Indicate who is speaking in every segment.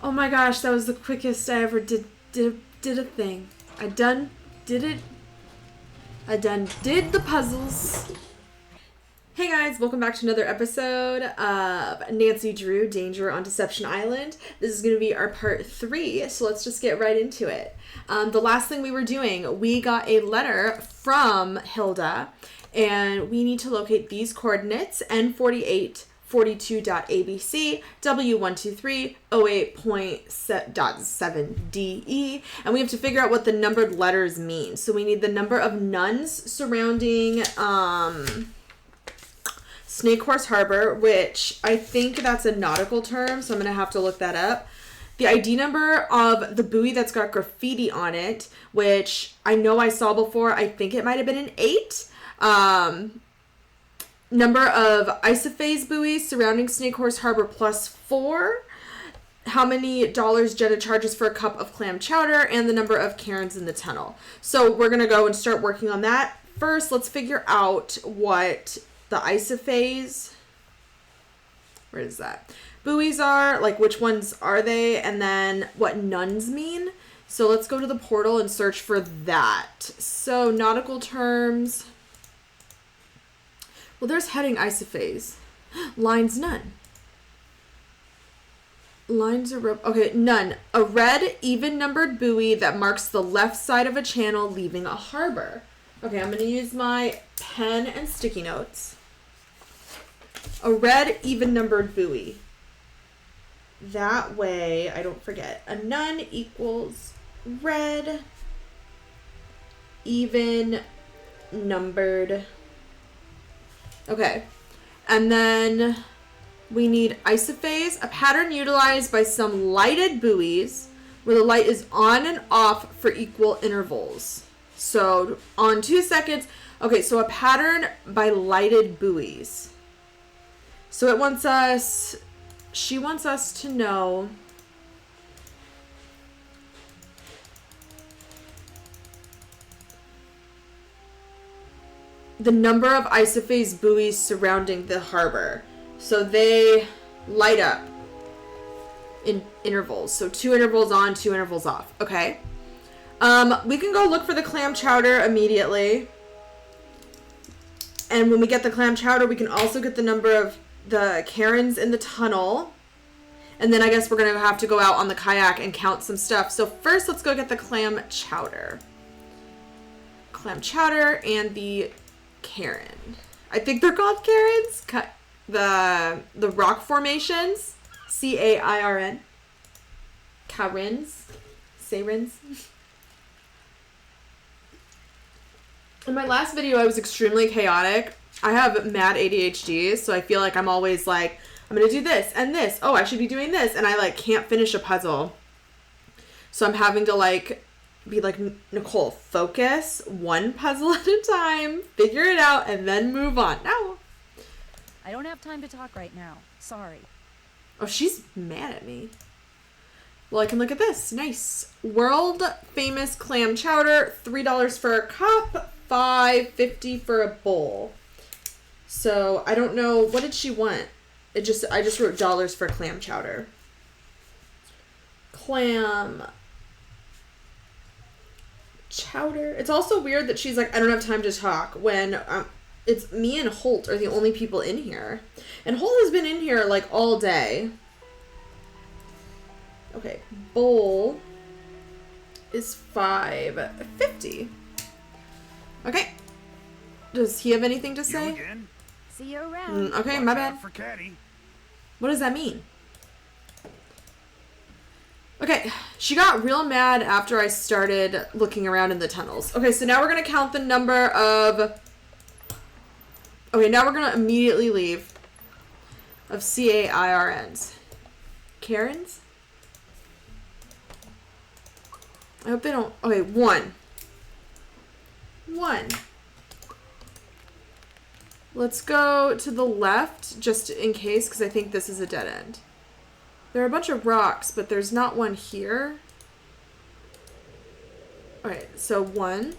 Speaker 1: Oh my gosh, that was the quickest I ever did a thing. I done did the puzzles. Hey guys, welcome back to another episode of Nancy Drew Danger on Deception Island. This is going to be our part 3, so let's just get right into it. The last thing we were doing, we got a letter from Hilda, and we need to locate these coordinates, N48, 42.abc, W123, 08.7.7de, and we have to figure out what the numbered letters mean. So we need the number of nuns surrounding Snake Horse Harbor, which I think that's a nautical term, so I'm going to have to look that up. The ID number of the buoy that's got graffiti on it, which I know I saw before. I think it might have been an 8. Number of isophase buoys surrounding Snake Horse Harbor plus 4. How many dollars Jenna charges for a cup of clam chowder, and the number of Karens in the tunnel. So we're going to go and start working on that. First, let's figure out what the isophase, where is that? Buoys are, like which ones are they, and then what nuns mean. So let's go to the portal and search for that. So nautical terms. Well, there's heading isophase. Lines none. Lines are rope. Okay, none. A red, even numbered buoy that marks the left side of a channel leaving a harbor. Okay, I'm going to use my pen and sticky notes. A red, even numbered buoy. That way I don't forget. A nun equals red, even numbered. Okay, and then we need isophase, a pattern utilized by some lighted buoys where the light is on and off for equal intervals. So on 2 seconds. Okay, so a pattern by lighted buoys. So she wants us to know the number of isophase buoys surrounding the harbor. So they light up in intervals. So 2 intervals on, 2 intervals off. Okay. We can go look for the clam chowder immediately. And when we get the clam chowder, we can also get the number of the Karens in the tunnel. And then I guess we're going to have to go out on the kayak and count some stuff. So first, let's go get the clam chowder. Clam chowder and the Karen. I think they're called Karens. The rock formations. C-A-I-R-N. Karens. Sarens. In my last video, I was extremely chaotic. I have mad ADHD, so I feel like I'm always like, I'm going to do this and this. Oh, I should be doing this. And I like can't finish a puzzle. So I'm having to like be like, Nicole, focus one puzzle at a time, figure it out, and then move on. No.
Speaker 2: I don't have time to talk right now. Sorry.
Speaker 1: Oh, she's mad at me. Well, I can look at this. Nice. World famous clam chowder, $3 for a cup, $5.50 for a bowl. So I don't know, what did she want? I just wrote dollars for clam chowder. Clam chowder. It's also weird that she's like, I don't have time to talk when it's me and Holt are the only people in here. And Holt has been in here like all day. Okay, bowl is $5.50. Okay. Does he have anything to say?
Speaker 3: You again?
Speaker 2: See you around.
Speaker 1: Okay,
Speaker 3: Watch
Speaker 1: my
Speaker 3: out
Speaker 1: bad.
Speaker 3: for Caddy.
Speaker 1: What does that mean? Okay, she got real mad after I started looking around in the tunnels. Okay, so now we're going to count the number of... Okay, now we're going to immediately leave of C-A-I-R-Ns. Karens? I hope they don't... Okay, 1. 1. Let's go to the left, just in case, because I think this is a dead end. There are a bunch of rocks, but there's not one here. Alright, so 1.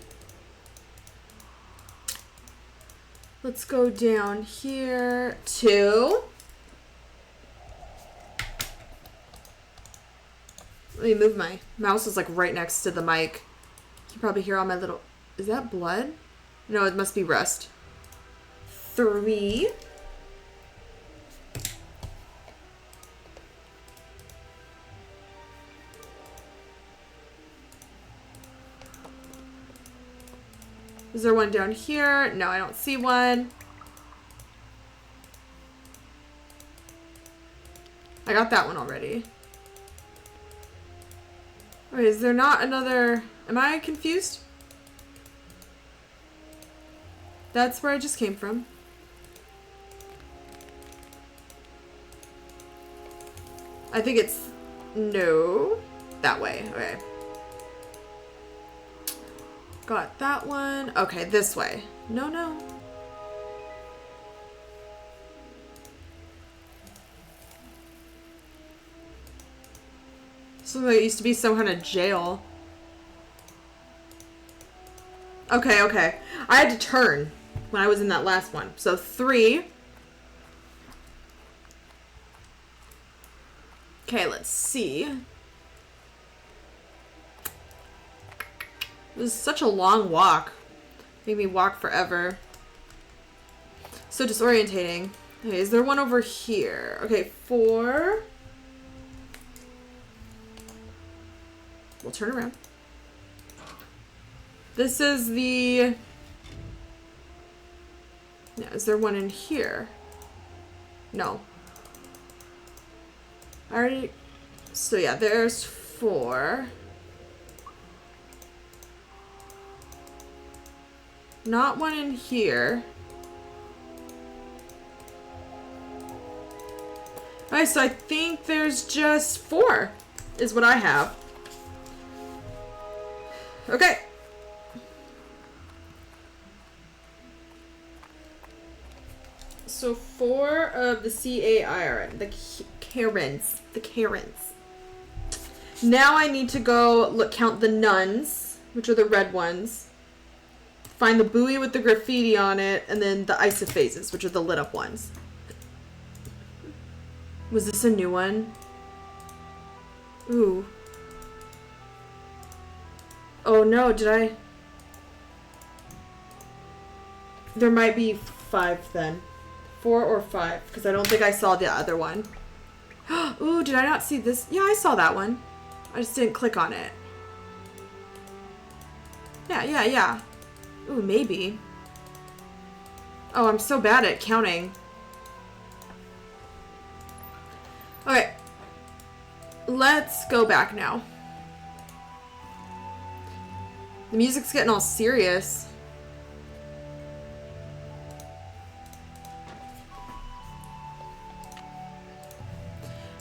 Speaker 1: Let's go down here. 2. Let me move my mouse is like right next to the mic. You can probably hear all my little... Is that blood? No, it must be rust. 3. Is there one down here? No, I don't see one. I got that one already. Wait, is there not another... Am I confused? That's where I just came from. I think it's... No. That way. Okay. Got that one. Okay, this way. No, no. So it used to be some kind of jail. Okay, okay. I had to turn when I was in that last one. So 3. Okay, let's see. It was such a long walk. Made me walk forever. So disorientating. Okay, is there one over here? Okay, 4. We'll turn around. This is the... Yeah, is there one in here? No. I already... So yeah, there's 4. Not one in here. Alright, so I think there's just 4 is what I have. Okay. So 4 of the CAIRN, the Karens. The Karens. Now I need to go count the nuns, which are the red ones. Find the buoy with the graffiti on it, and then the isophases, which are the lit up ones. Was this a new one? Ooh. Oh no, did I? There might be 5 then. 4 or 5, because I don't think I saw the other one. Ooh, did I not see this? Yeah, I saw that one. I just didn't click on it. Yeah. Ooh, maybe. Oh, I'm so bad at counting. Okay. Let's go back now. The music's getting all serious.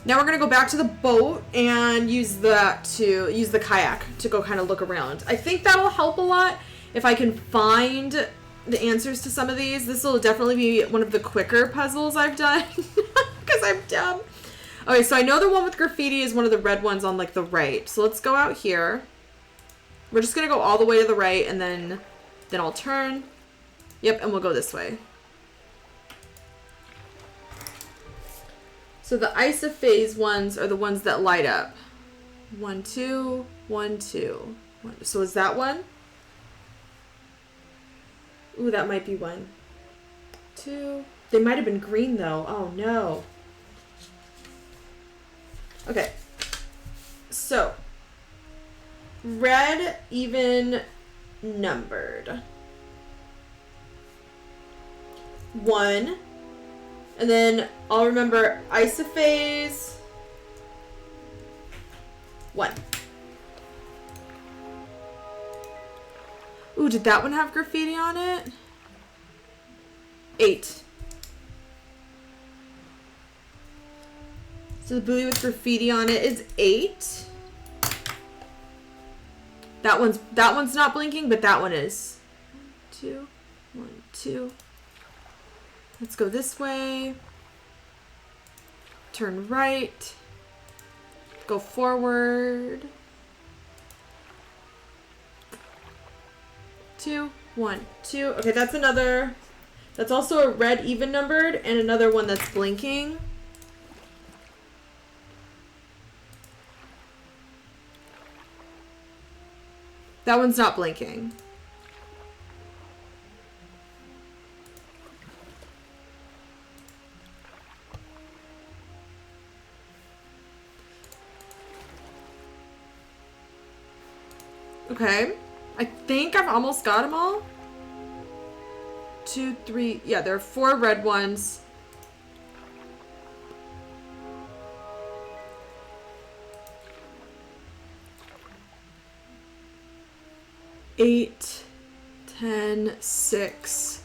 Speaker 1: Now we're gonna go back to the boat and use the kayak to go kind of look around. I think that'll help a lot if I can find the answers to some of these. This will definitely be one of the quicker puzzles I've done because I'm dumb. Okay, so I know the one with graffiti is one of the red ones on like the right. So let's go out here. We're just gonna go all the way to the right and then I'll turn. Yep, and we'll go this way. So the isophase ones are the ones that light up. 1, 2, 1, 2. So is that one? Ooh, that might be 1, 2. They might have been green though. Oh no. Okay. So red even numbered. 1. And then I'll remember isophase 1. Ooh, did that one have graffiti on it? 8. So the buoy with graffiti on it is 8. That one's not blinking, but that one is. 2, 1, 2. Let's go this way. Turn right. Go forward. 2, 1, 2. Okay, that's another. That's also a red even numbered and another one that's blinking. That one's not blinking. Okay. I think I've almost got them all. 2, 3. Yeah, there are 4 red ones. Eight, 10, 6,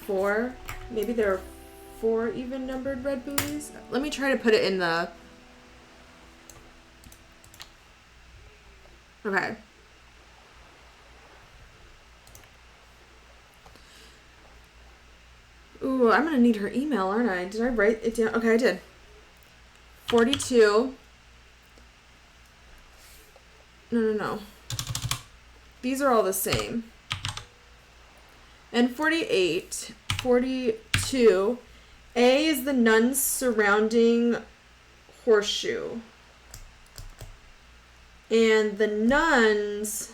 Speaker 1: 4. Maybe there are 4 even numbered red buoys. Let me try to put it in the... Okay. Ooh, I'm gonna need her email, aren't I? Did I write it down? Okay, I did. 42. No. These are all the same. And 48. 42. A is the nuns surrounding horseshoe. And the nuns...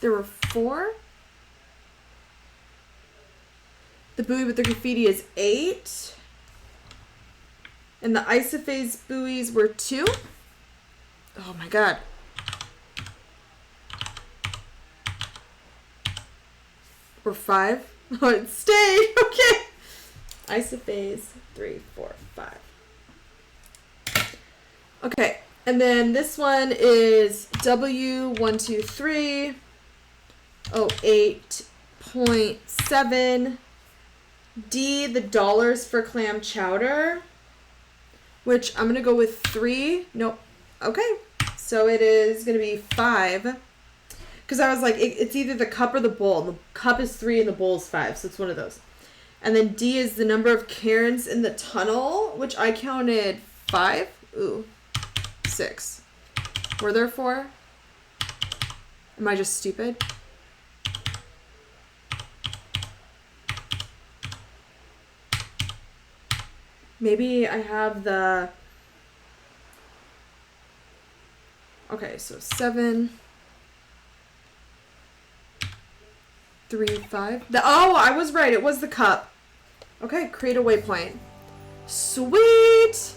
Speaker 1: There were 4? The buoy with the graffiti is 8. And the isophase buoys were 2. Oh my god. Or 5. Oh, it stayed. Okay. Isophase 3, 4, 5. Okay. And then this one is W123 08.7. D, the dollars for clam chowder, which I'm going to go with 3. Nope. Okay. So it is going to be 5. Because I was like, it's either the cup or the bowl. The cup is 3 and the bowl is 5. So it's one of those. And then D is the number of Karens in the tunnel, which I counted 5. Ooh. 6. Were there 4? Am I just stupid? Maybe I have the... Okay, so 7, 3, 5. Oh, I was right. It was the cup. Okay, create a waypoint. Sweet!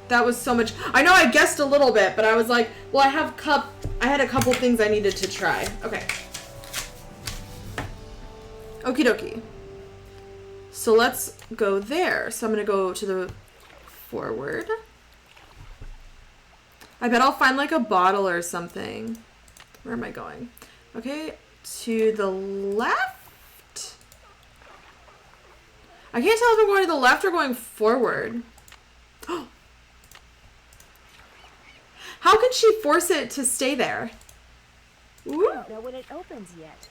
Speaker 1: That was so much... I know I guessed a little bit, but I was like, well, I have cup... I had a couple things I needed to try. Okay. Okie dokie. So let's go there. So I'm going to go to the forward. I bet I'll find like a bottle or something. Where am I going? Okay, to the left? I can't tell if I'm going to the left or going forward. How can she force it to stay there? Ooh.
Speaker 2: I don't know when it opens yet.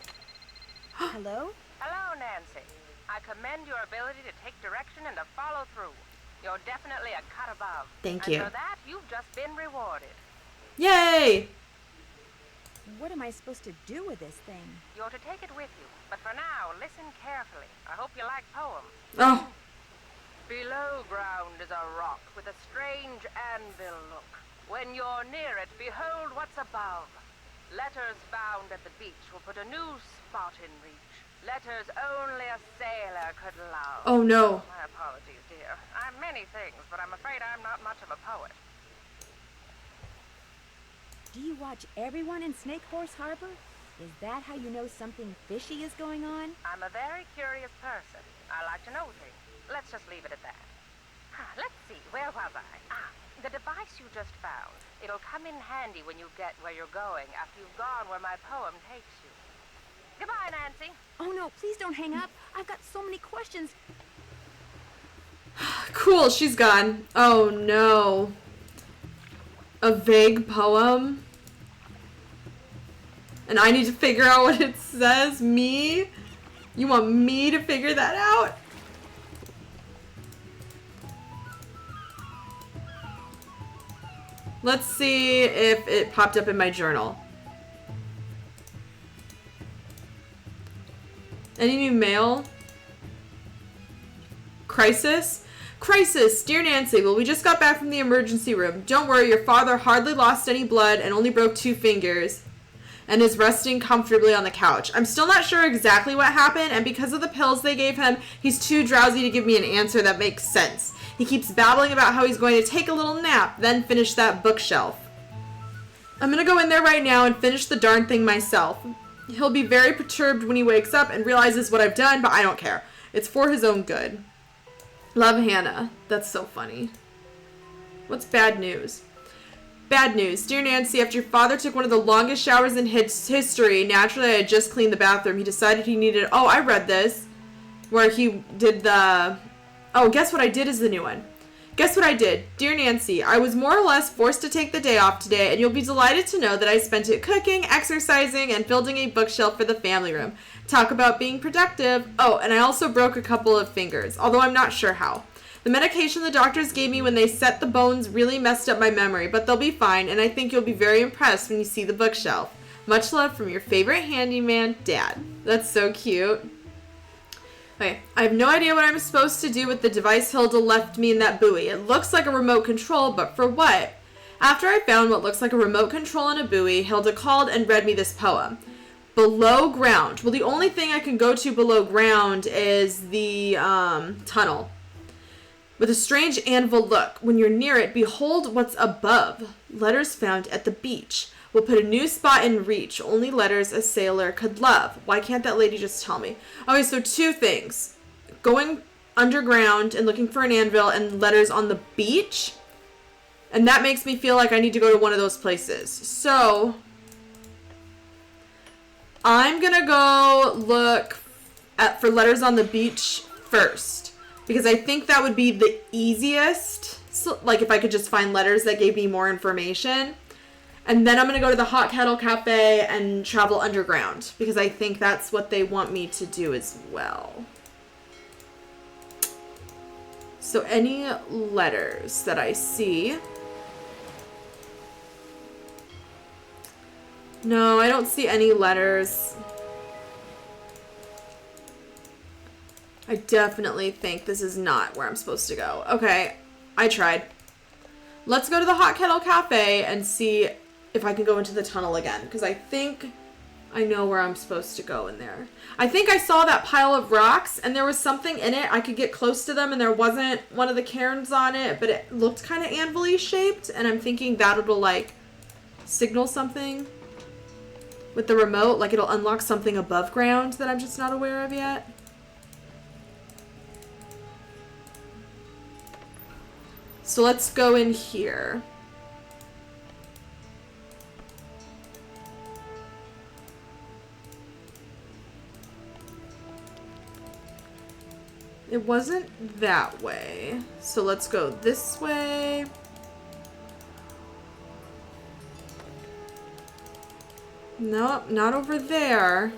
Speaker 2: Hello?
Speaker 3: Hello, Nancy. I commend your ability to take direction and to follow through. You're definitely a cut above.
Speaker 1: Thank
Speaker 3: and
Speaker 1: you.
Speaker 3: for that, you've just been rewarded.
Speaker 1: Yay!
Speaker 2: What am I supposed to do with this thing?
Speaker 3: You're to take it with you. But for now, listen carefully. I hope you like poems.
Speaker 1: Oh,
Speaker 3: Below ground is a rock with a strange anvil look. When you're near it, behold what's above. Letters found at the beach will put a new spot in reach. Letters only a sailor could love.
Speaker 1: oh no.
Speaker 3: My apologies, dear. I'm many things, but I'm afraid I'm not much of a poet.
Speaker 2: Do you watch everyone in Snake Horse Harbor? Is that how you know something fishy is going on?
Speaker 3: I'm a very curious person. I like to know things. Let's just leave it at that. Let's see, where was I? The device you just found. It'll come in handy when you get where you're going after you've gone where my poem takes you. Goodbye, Nancy.
Speaker 2: Oh no, please don't hang up. I've got so many questions.
Speaker 1: Cool, she's gone. Oh no. A vague poem? And I need to figure out what it says? Me? You want me to figure that out? Let's see if it popped up in my journal. Any new mail? Crisis? Crisis! Dear Nancy, well, we just got back from the emergency room. Don't worry, your father hardly lost any blood and only broke 2 fingers and is resting comfortably on the couch. I'm still not sure exactly what happened, and because of the pills they gave him, he's too drowsy to give me an answer that makes sense. He keeps babbling about how he's going to take a little nap, then finish that bookshelf. I'm gonna go in there right now and finish the darn thing myself. He'll be very perturbed when he wakes up and realizes what I've done, but I don't care. It's for his own good. Love, Hannah. That's so funny. What's bad news? Bad news. Dear Nancy, after your father took one of the longest showers in history, naturally I had just cleaned the bathroom. He decided he needed... Oh, I read this. Where he did the... Oh, guess what I did is the new one. Guess what I did? Dear Nancy, I was more or less forced to take the day off today, and you'll be delighted to know that I spent it cooking, exercising, and building a bookshelf for the family room. Talk about being productive. Oh, and I also broke a couple of fingers, although I'm not sure how. The medication the doctors gave me when they set the bones really messed up my memory, but they'll be fine, and I think you'll be very impressed when you see the bookshelf. Much love from your favorite handyman, Dad. That's so cute. Okay, I have no idea what I'm supposed to do with the device Hilda left me in that buoy. It looks like a remote control, but for what? After I found what looks like a remote control in a buoy, Hilda called and read me this poem. Below ground. Well, the only thing I can go to below ground is the tunnel. With a strange anvil look, when you're near it, behold what's above. Letters found at the beach. We'll put a new spot in reach. Only letters a sailor could love. Why can't that lady just tell me? Okay, so 2 things. Going underground and looking for an anvil and letters on the beach. And that makes me feel like I need to go to one of those places. So I'm going to go look for letters on the beach first. Because I think that would be the easiest. So, like if I could just find letters that gave me more information. And then I'm going to go to the Hot Kettle Cafe and travel underground. Because I think that's what they want me to do as well. So any letters that I see. No, I don't see any letters. I definitely think this is not where I'm supposed to go. Okay, I tried. Let's go to the Hot Kettle Cafe and see if I can go into the tunnel again. Because I think I know where I'm supposed to go in there. I think I saw that pile of rocks and there was something in it. I could get close to them and there wasn't one of the cairns on it. But it looked kind of anvil-y shaped. And I'm thinking that'll like signal something with the remote. Like it'll unlock something above ground that I'm just not aware of yet. So let's go in here. It wasn't that way. So let's go this way. Nope, not over there.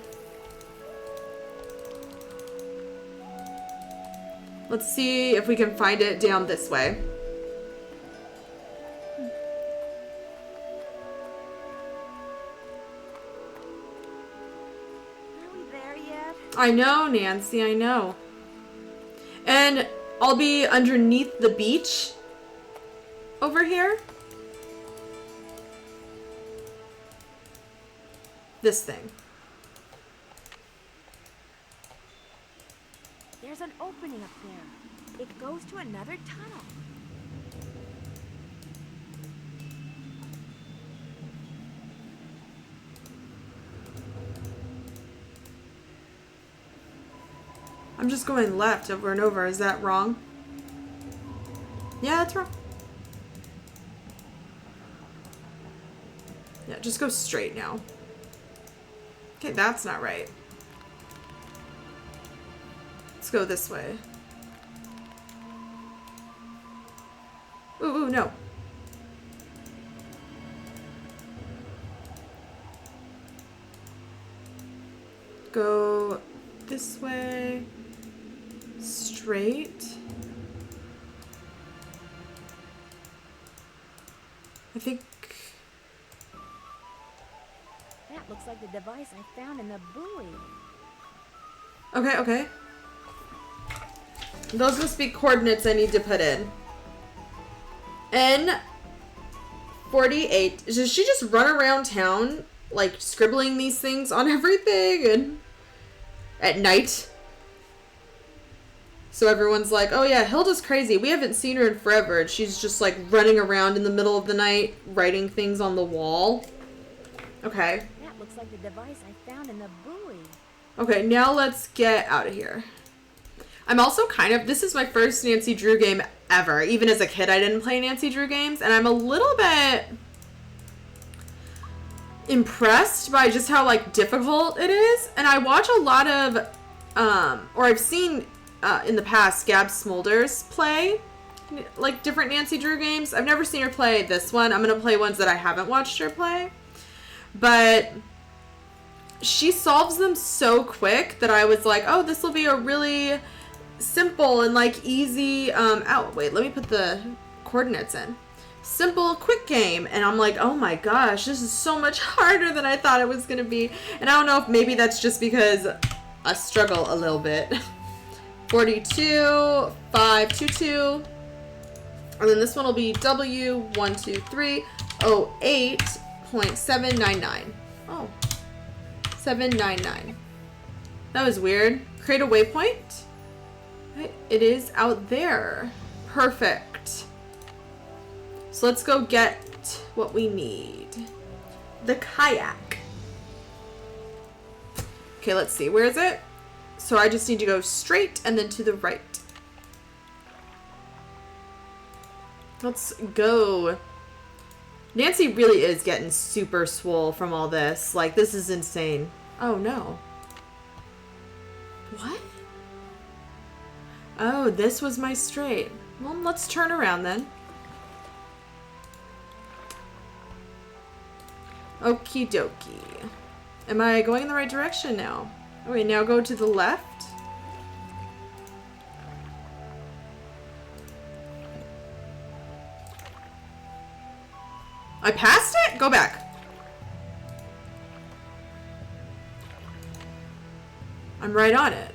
Speaker 1: Let's see if we can find it down this way.
Speaker 2: Are we there yet?
Speaker 1: I know, Nancy, I know. And I'll be underneath the beach over here. This thing.
Speaker 2: There's an opening up there. It goes to another tunnel.
Speaker 1: I'm just going left over and over. Is that wrong? Yeah, that's wrong. Yeah, just go straight now. Okay, that's not right. Let's go this way. Ooh, no. Go this way. Straight. I think...
Speaker 2: That looks like the device I found in the buoy.
Speaker 1: Okay. Those must be coordinates I need to put in. N48. Does she just run around town, like, scribbling these things on everything and at night? So everyone's like, oh yeah, Hilda's crazy. We haven't seen her in forever. And she's just, like, running around in the middle of the night, writing things on the wall. Okay.
Speaker 2: That looks like the device I found in the buoy.
Speaker 1: Okay, now let's get out of here. I'm also this is my first Nancy Drew game ever. Even as a kid, I didn't play Nancy Drew games, and I'm a little bit impressed by just how, like, difficult it is. And I watch a lot of, or I've seen in the past, Gab Smulders play, like, different Nancy Drew games. I've never seen her play this one. I'm gonna play ones that I haven't watched her play. But she solves them so quick that I was like, oh, this will be a really simple and, like, easy, wait, let me put the coordinates in. Simple, quick game. And I'm like, oh my gosh, this is so much harder than I thought it was going to be. And I don't know if maybe that's just because I struggle a little bit. 42, 522. And then this one will be W12308.799. Oh, 799. That was weird. Create a waypoint. It is out there. Perfect. So let's go get what we need. The kayak. Okay, let's see. Where is it? So I just need to go straight and then to the right. Let's go. Nancy really is getting super swole from all this. Like, this is insane. Oh, no. What? Oh, this was my straight. Well, let's turn around then. Okie dokie. Am I going in the right direction now? Okay, now go to the left. I passed it? Go back. I'm right on it.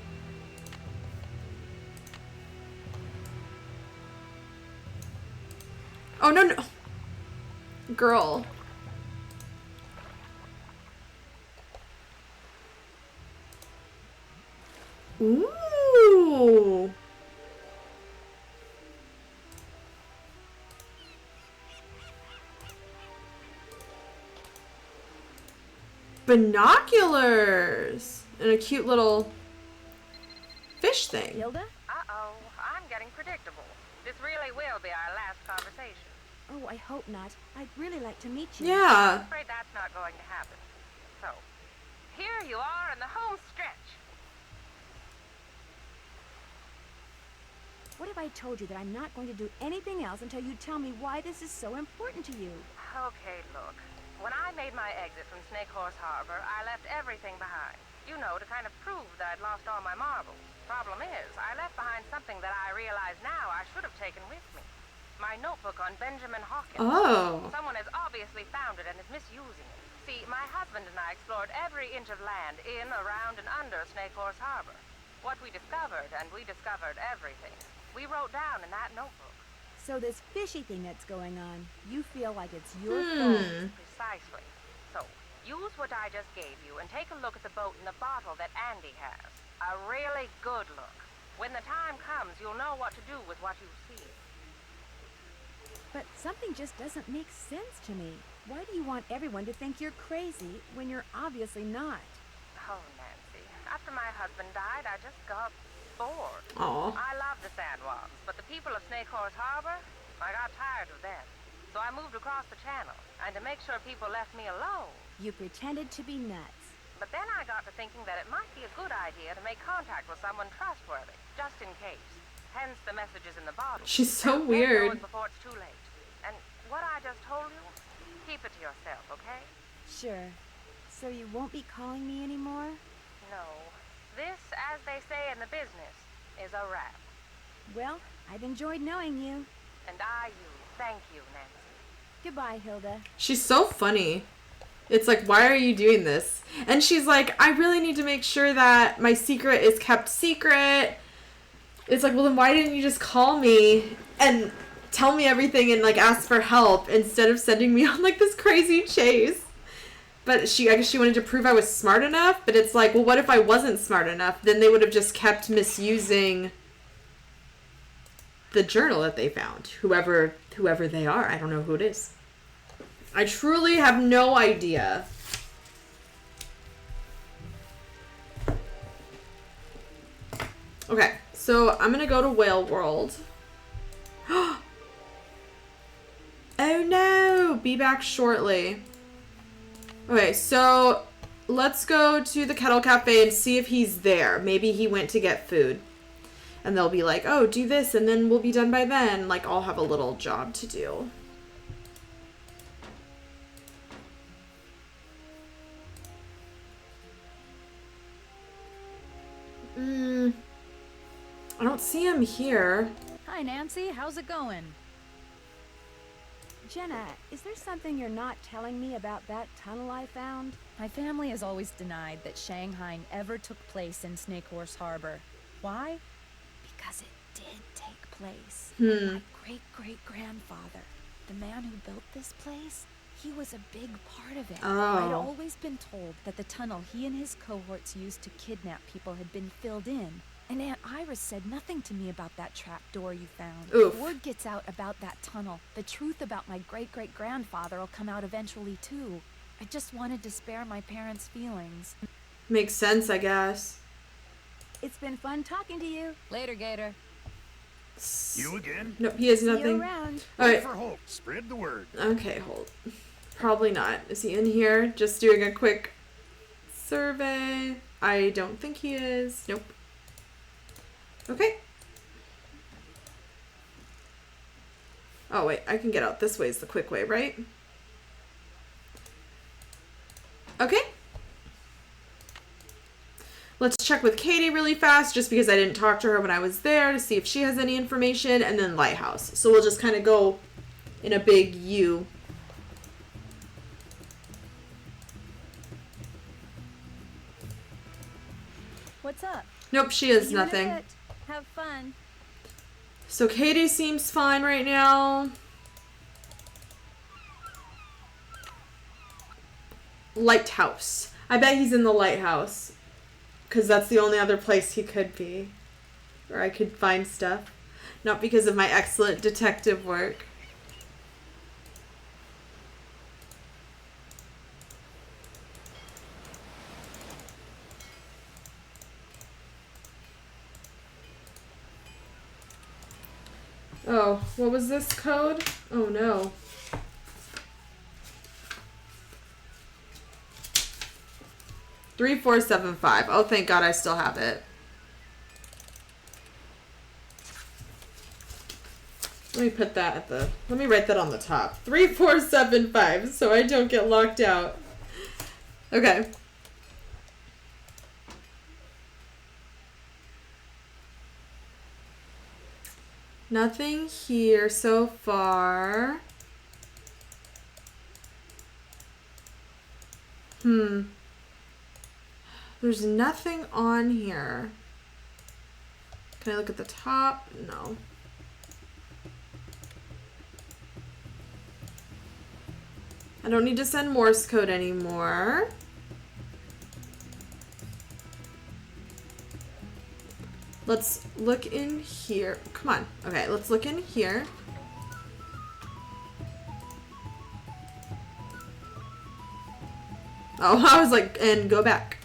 Speaker 1: Oh, no, no. Girl. Ooh. Binoculars. And a cute little fish thing.
Speaker 2: Hilda?
Speaker 3: Uh-oh, I'm getting predictable. This really will be our last conversation.
Speaker 2: Oh, I hope not. I'd really like to meet you.
Speaker 1: Yeah.
Speaker 3: I'm afraid that's not going to happen. So, here you are in the home stretch.
Speaker 2: What if I told you that I'm not going to do anything else until you tell me why this is so important to you?
Speaker 3: Okay, look. When I made my exit from Snake Horse Harbor, I left everything behind. You know, to kind of prove that I'd lost all my marbles. Problem is, I left behind something that I realize now I should have taken with me. My notebook on Benjamin Hawkins.
Speaker 1: Oh.
Speaker 3: Someone has obviously found it and is misusing it. See, my husband and I explored every inch of land in, around, and under Snake Horse Harbor. What we discovered, and we discovered everything, we wrote down in that notebook.
Speaker 2: So this fishy thing that's going on, you feel like it's your fault.
Speaker 3: Precisely. So, use what I just gave you and take a look at the boat and the bottle that Andy has. A really good look. When the time comes, you'll know what to do with what you see.
Speaker 2: But something just doesn't make sense to me. Why do you want everyone to think you're crazy when you're obviously not?
Speaker 3: Oh, Nancy. After my husband died, I just got bored.
Speaker 1: Aw.
Speaker 3: I love the Sandwalks, but the people of Snake Horse Harbor, I got tired of them. So I moved across the channel, and to make sure people left me alone.
Speaker 2: You pretended to be nuts.
Speaker 3: But then I got to thinking that it might be a good idea to make contact with someone trustworthy, just in case. Hence the messages in the bottle.
Speaker 1: She's so
Speaker 3: Then
Speaker 1: weird.
Speaker 3: know it before it's too late. And what I just told you, keep it to yourself, okay?
Speaker 2: Sure. So you won't be calling me anymore?
Speaker 3: No. This, as they say in the business, is a wrap.
Speaker 2: Well, I've enjoyed knowing you.
Speaker 3: And thank you, Nancy.
Speaker 2: Goodbye, Hilda.
Speaker 1: She's so funny. It's like, why are you doing this? And she's like, I really need to make sure that my secret is kept secret. It's like, well, then why didn't you just call me and tell me everything and, like, ask for help instead of sending me on, like, this crazy chase? But I guess she wanted to prove I was smart enough, but it's like, well, what if I wasn't smart enough? Then they would have just kept misusing the journal that they found. Whoever they are. I don't know who it is. I truly have no idea. Okay, so I'm gonna go to Whale World. Oh no! Be back shortly. Okay, so let's go to the Kettle Cafe and see if he's there. Maybe he went to get food. And they'll be like, oh, do this and then we'll be done by then. Like, I'll have a little job to do. I don't see him here.
Speaker 2: Hi, Nancy. How's it going? Jenna, is there something you're not telling me about that tunnel I found?
Speaker 4: My family has always denied that Shanghai ever took place in Snake Horse Harbor. Why? Because it did take place. And my great-great-grandfather, the man who built this place, he was a big part of it. I'd always been told that the tunnel he and his cohorts used to kidnap people had been filled in. And Aunt Iris said nothing to me about that trap door you found.
Speaker 1: Oof.
Speaker 4: If word gets out about that tunnel, the truth about my great-great-grandfather will come out eventually too. I just wanted to spare my parents' feelings.
Speaker 1: Makes sense, I guess.
Speaker 2: It's been fun talking to you.
Speaker 4: Later, Gator.
Speaker 5: You again?
Speaker 1: Nope, he has
Speaker 2: See you
Speaker 1: nothing.
Speaker 2: around.
Speaker 1: Alright.
Speaker 5: For Holt. Spread the word.
Speaker 1: Okay, hold. Probably not. Is he in here? Just doing a quick survey. I don't think he is. Nope. Okay. Oh, wait. I can get out this way is the quick way, right? Okay. Let's check with Katie really fast, just because I didn't talk to her when I was there, to see if she has any information, and then Lighthouse. So we'll just kind of go in a big U.
Speaker 4: What's up?
Speaker 1: Nope, she has
Speaker 2: See you in a
Speaker 1: nothing.
Speaker 2: bit. Have fun.
Speaker 1: So Katie seems fine right now. Lighthouse. I bet he's in the lighthouse. Because that's the only other place he could be. Where I could find stuff. Not because of my excellent detective work. Oh, what was this code? Oh no. Three, 4, 7, 5. Oh, thank God I still have it. Let me put that at the, let me write that on the top. 3, 4, 7, 5, so I don't get locked out. Okay. Nothing here so far. There's nothing on here. Can I look at the top? No. I don't need to send Morse code anymore. Let's look in here. Come on. Okay, let's look in here. Oh, I was like, and go back.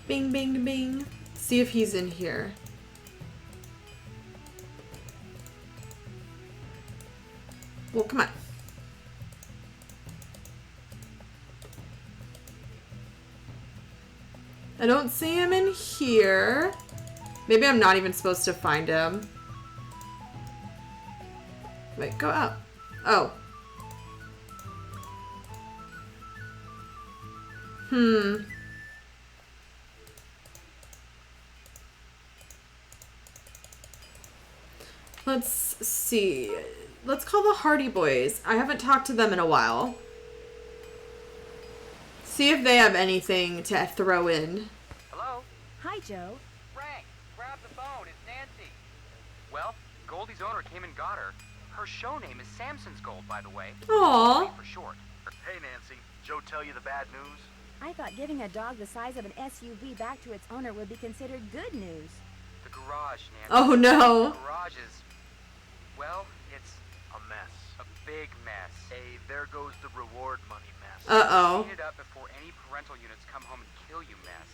Speaker 1: Bing, bing, bing. See if he's in here. Well, come on. I don't see him in here. Maybe I'm not even supposed to find him. Wait, go up. Oh. Let's see. Let's call the Hardy Boys. I haven't talked to them in a while. See if they have anything to throw in.
Speaker 2: Hi, Joe.
Speaker 6: Frank, grab the phone. It's Nancy. Well, Goldie's owner came and got her. Her show name is Samson's Gold, by the way.
Speaker 1: Aw.
Speaker 6: For short.
Speaker 5: Hey, Nancy. Joe tell you the bad news?
Speaker 2: I thought giving a dog the size of an SUV back to its owner would be considered good news.
Speaker 6: The garage, Nancy.
Speaker 1: Oh no.
Speaker 6: The garage is... Well, it's
Speaker 5: A mess.
Speaker 6: a big mess.
Speaker 5: Hey, there goes the reward money mess.
Speaker 1: Uh-oh.
Speaker 6: Clean it up before any parental units come home and kill you, mess.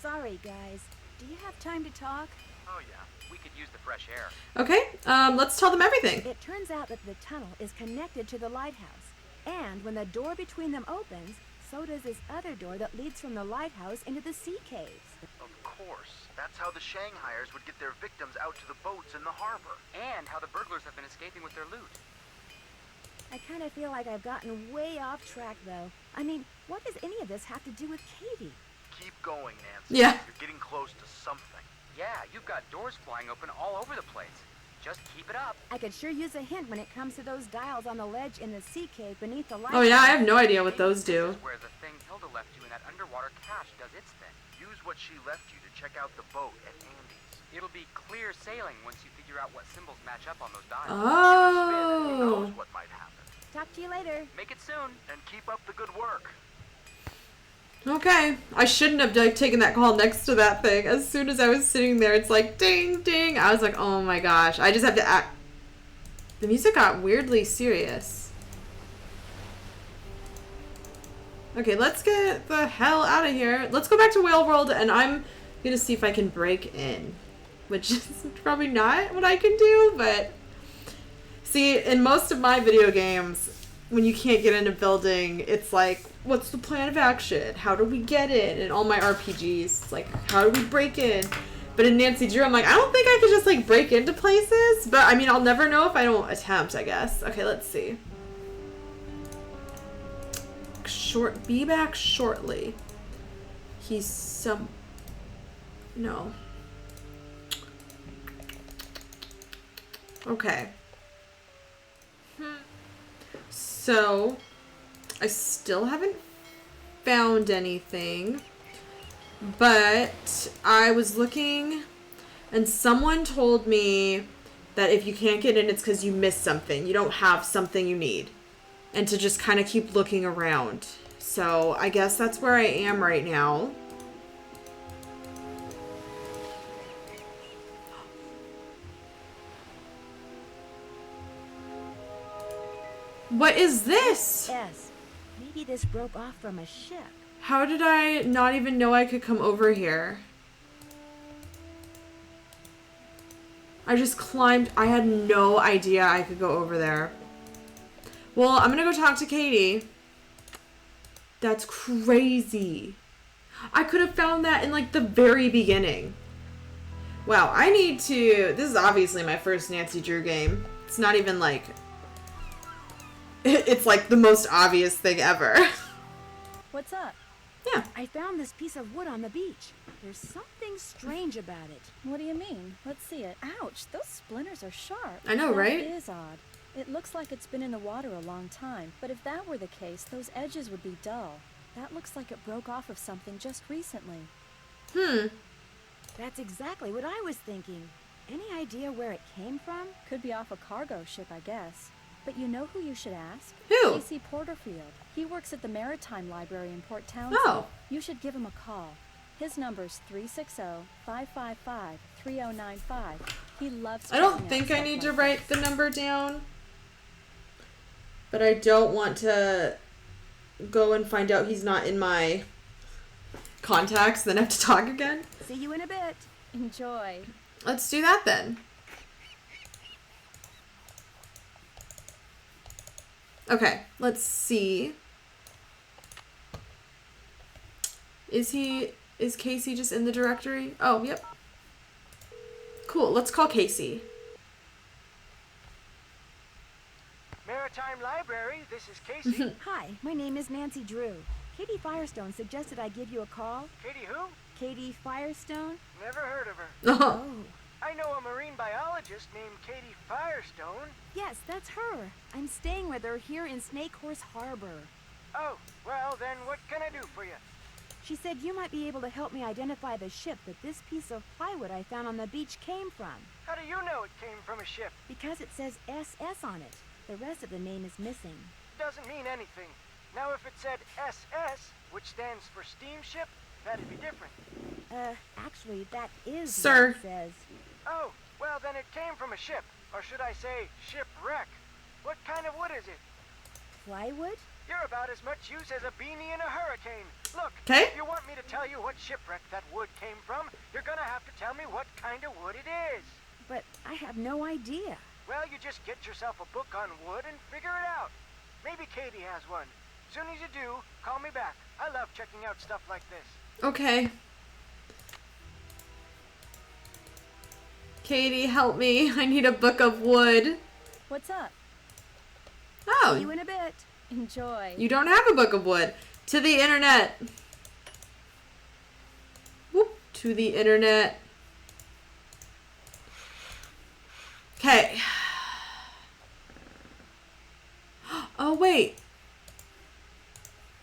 Speaker 2: Sorry, guys. Do you have time to talk?
Speaker 6: Oh, yeah. We could use the fresh air.
Speaker 1: Okay, let's tell them everything.
Speaker 2: It turns out that the tunnel is connected to the lighthouse. And when the door between them opens, so does this other door that leads from the lighthouse into the sea caves.
Speaker 5: Of course. That's how the Shanghaiers would get their victims out to the boats in the harbor.
Speaker 6: And how the burglars have been escaping with their loot.
Speaker 2: I kind of feel like I've gotten way off track, though. I mean, what does any of this have to do with Katie?
Speaker 5: Keep going, Nancy.
Speaker 1: Yeah.
Speaker 5: You're getting close to something.
Speaker 6: Yeah, you've got doors flying open all over the place. Just keep it up.
Speaker 2: I could sure use a hint when it comes to those dials on the ledge in the sea cave beneath the lighthouse.
Speaker 1: Oh yeah, I have no idea what those
Speaker 6: This
Speaker 1: do.
Speaker 6: is where the thing Hilda left you in that underwater cache does its thing.
Speaker 5: Use what she left you to check out the boat at Andy's.
Speaker 6: It'll be clear sailing once you figure out what symbols match up on those dials.
Speaker 5: Who
Speaker 1: Oh.
Speaker 5: knows what might happen.
Speaker 2: Talk to you later.
Speaker 6: Make it soon.
Speaker 5: And keep up the good work.
Speaker 1: Okay. I shouldn't have like taken that call next to that thing. As soon as I was sitting there, it's like ding ding. I was like, oh my gosh. I just have to act. The music got weirdly serious. Okay, let's get the hell out of here. Let's go back to Whale World, and I'm gonna see if I can break in. Which is probably not what I can do, but... See, in most of my video games, when you can't get in a building, it's like, what's the plan of action? How do we get in? And all my RPGs, it's like, how do we break in? But in Nancy Drew, I'm like, I don't think I could just, like, break into places. But, I mean, I'll never know if I don't attempt, I guess. Okay, let's see. Be back shortly. He's some... No. Okay. So, I still haven't found anything, but I was looking and someone told me that if you can't get in, it's because you missed something. You don't have something you need. And to just kind of keep looking around. So, I guess that's where I am right now. What is this?
Speaker 2: S. Maybe this broke off from a ship.
Speaker 1: How did I not even know I could come over here? I just climbed. I had no idea I could go over there. Well, I'm gonna go talk to Katie. That's crazy. I could have found that in like the very beginning. Wow, I need to... This is obviously my first Nancy Drew game. It's not even like... It's like the most obvious thing ever.
Speaker 4: What's up?
Speaker 1: Yeah.
Speaker 2: I found this piece of wood on the beach. There's something strange about it.
Speaker 4: What do you mean? Let's see it. Ouch, those splinters are sharp.
Speaker 1: I know, right?
Speaker 4: That is odd. It looks like it's been in the water a long time, but if that were the case, those edges would be dull. That looks like it broke off of something just recently.
Speaker 2: That's exactly what I was thinking. Any idea where it came from?
Speaker 4: Could be off a cargo ship, I guess. But you know who you should ask?
Speaker 1: Who?
Speaker 4: Casey Porterfield. He works at the Maritime Library in Port Townsend.
Speaker 1: Oh.
Speaker 4: You should give him a call. His number's 360-555-3095. He loves
Speaker 1: I don't
Speaker 4: checking out
Speaker 1: think I
Speaker 4: stuff
Speaker 1: need
Speaker 4: like
Speaker 1: to
Speaker 4: this.
Speaker 1: write the number down. But I don't want to go and find out he's not in my contacts, then have to talk again.
Speaker 2: See you in a bit.
Speaker 4: Enjoy.
Speaker 1: Let's do that then. Okay, let's see. Is Casey just in the directory? Oh, yep. Cool, let's call Casey.
Speaker 7: Maritime Library, this is Casey.
Speaker 2: Hi, my name is Nancy Drew. Katie Firestone suggested I give you a call.
Speaker 7: Katie who?
Speaker 2: Katie Firestone?
Speaker 7: Never heard of her.
Speaker 1: Oh,
Speaker 7: I know a marine biologist named Katie Firestone.
Speaker 2: Yes, that's her. I'm staying with her here in Snake Horse Harbor.
Speaker 7: Oh, well then what can I do for you?
Speaker 2: She said you might be able to help me identify the ship that this piece of plywood I found on the beach came from.
Speaker 7: How do you know it came from a ship?
Speaker 2: Because it says SS on it. The rest of the name is missing.
Speaker 7: Doesn't mean anything. Now if it said SS, which stands for steamship, that'd be different.
Speaker 2: Actually, that is
Speaker 1: Sir.
Speaker 2: what it says.
Speaker 7: Oh, well then it came from a ship. Or should I say, shipwreck. What kind of wood is it?
Speaker 2: Plywood?
Speaker 7: You're about as much use as a beanie in a hurricane. Look,
Speaker 1: 'Kay.
Speaker 7: if you want me to tell you what shipwreck that wood came from, you're gonna have to tell me what kind of wood it is.
Speaker 2: But I have no idea.
Speaker 7: Well, you just get yourself a book on wood and figure it out. Maybe Katie has one. Soon as you do, call me back. I love checking out stuff like this.
Speaker 1: Okay. Katie, help me. I need a book of wood.
Speaker 4: What's up?
Speaker 1: Oh,
Speaker 2: See you in a bit.
Speaker 4: Enjoy.
Speaker 1: you don't have a book of wood. To the internet. Whoop, to the internet. Okay. Oh, wait.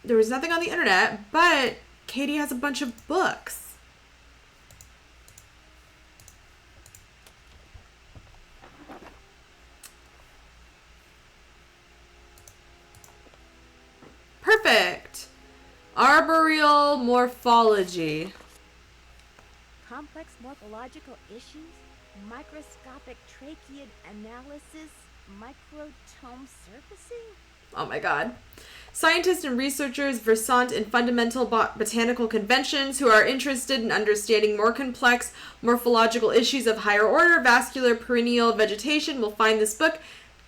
Speaker 1: There was nothing on the internet, but Katie has a bunch of books. Perfect. Arboreal morphology.
Speaker 2: Complex morphological issues, microscopic tracheid analysis, microtome surfacing?
Speaker 1: Oh my god. Scientists and researchers versant in fundamental botanical conventions who are interested in understanding more complex morphological issues of higher order vascular perennial vegetation will find this book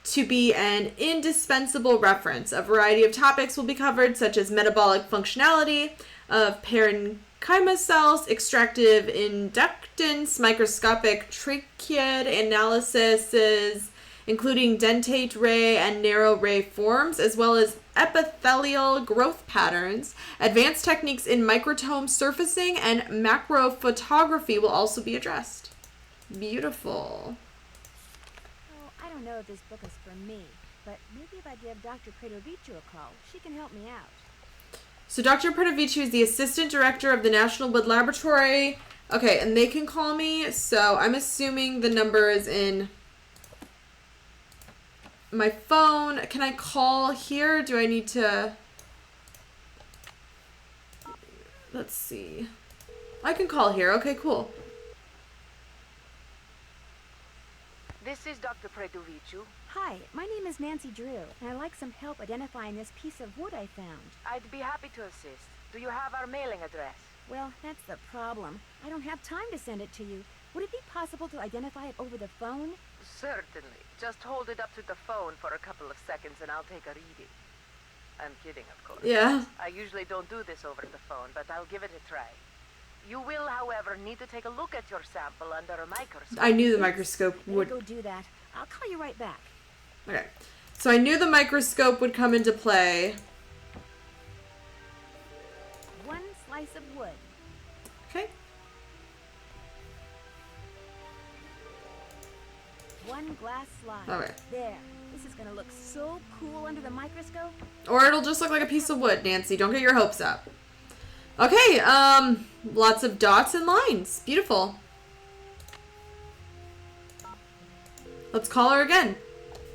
Speaker 1: to be an indispensable reference. A variety of topics will be covered, such as metabolic functionality of parenchyma cells, extractive inductance, microscopic tracheid analyses, including dentate ray and narrow ray forms, as well as epithelial growth patterns. Advanced techniques in microtome surfacing and macrophotography will also be addressed. Beautiful.
Speaker 2: Oh, I don't know if this book is for me, but maybe if I give Dr. Predovicu a call, she can help me out.
Speaker 1: So Dr. Predovicu is the assistant director of the National Wood Laboratory. Okay, and they can call me, so I'm assuming the number is in my phone. Can I call here? Do I need to... Let's see. I can call here. Okay, cool.
Speaker 3: This is Dr. Predovicu.
Speaker 2: Hi, my name is Nancy Drew, and I'd like some help identifying this piece of wood I found.
Speaker 3: I'd be happy to assist. Do you have our mailing address?
Speaker 2: Well, that's the problem. I don't have time to send it to you. Would it be possible to identify it over the phone?
Speaker 3: Certainly. Just hold it up to the phone for a couple of seconds and I'll take a reading. I'm kidding, of course.
Speaker 1: Yeah.
Speaker 3: I usually don't do this over the phone, but I'll give it a try. You will, however, need to take a look at your sample under a microscope.
Speaker 1: I knew the microscope
Speaker 2: Let me
Speaker 1: would...
Speaker 2: go do that. I'll call you right back.
Speaker 1: Okay. So I knew the microscope would come into play.
Speaker 2: One slice of wood.
Speaker 1: Okay.
Speaker 2: One glass slide.
Speaker 1: Okay.
Speaker 2: There. This is gonna look so cool under the microscope.
Speaker 1: Or it'll just look like a piece of wood, Nancy. Don't get your hopes up. Okay, lots of dots and lines. Beautiful. Let's call her again.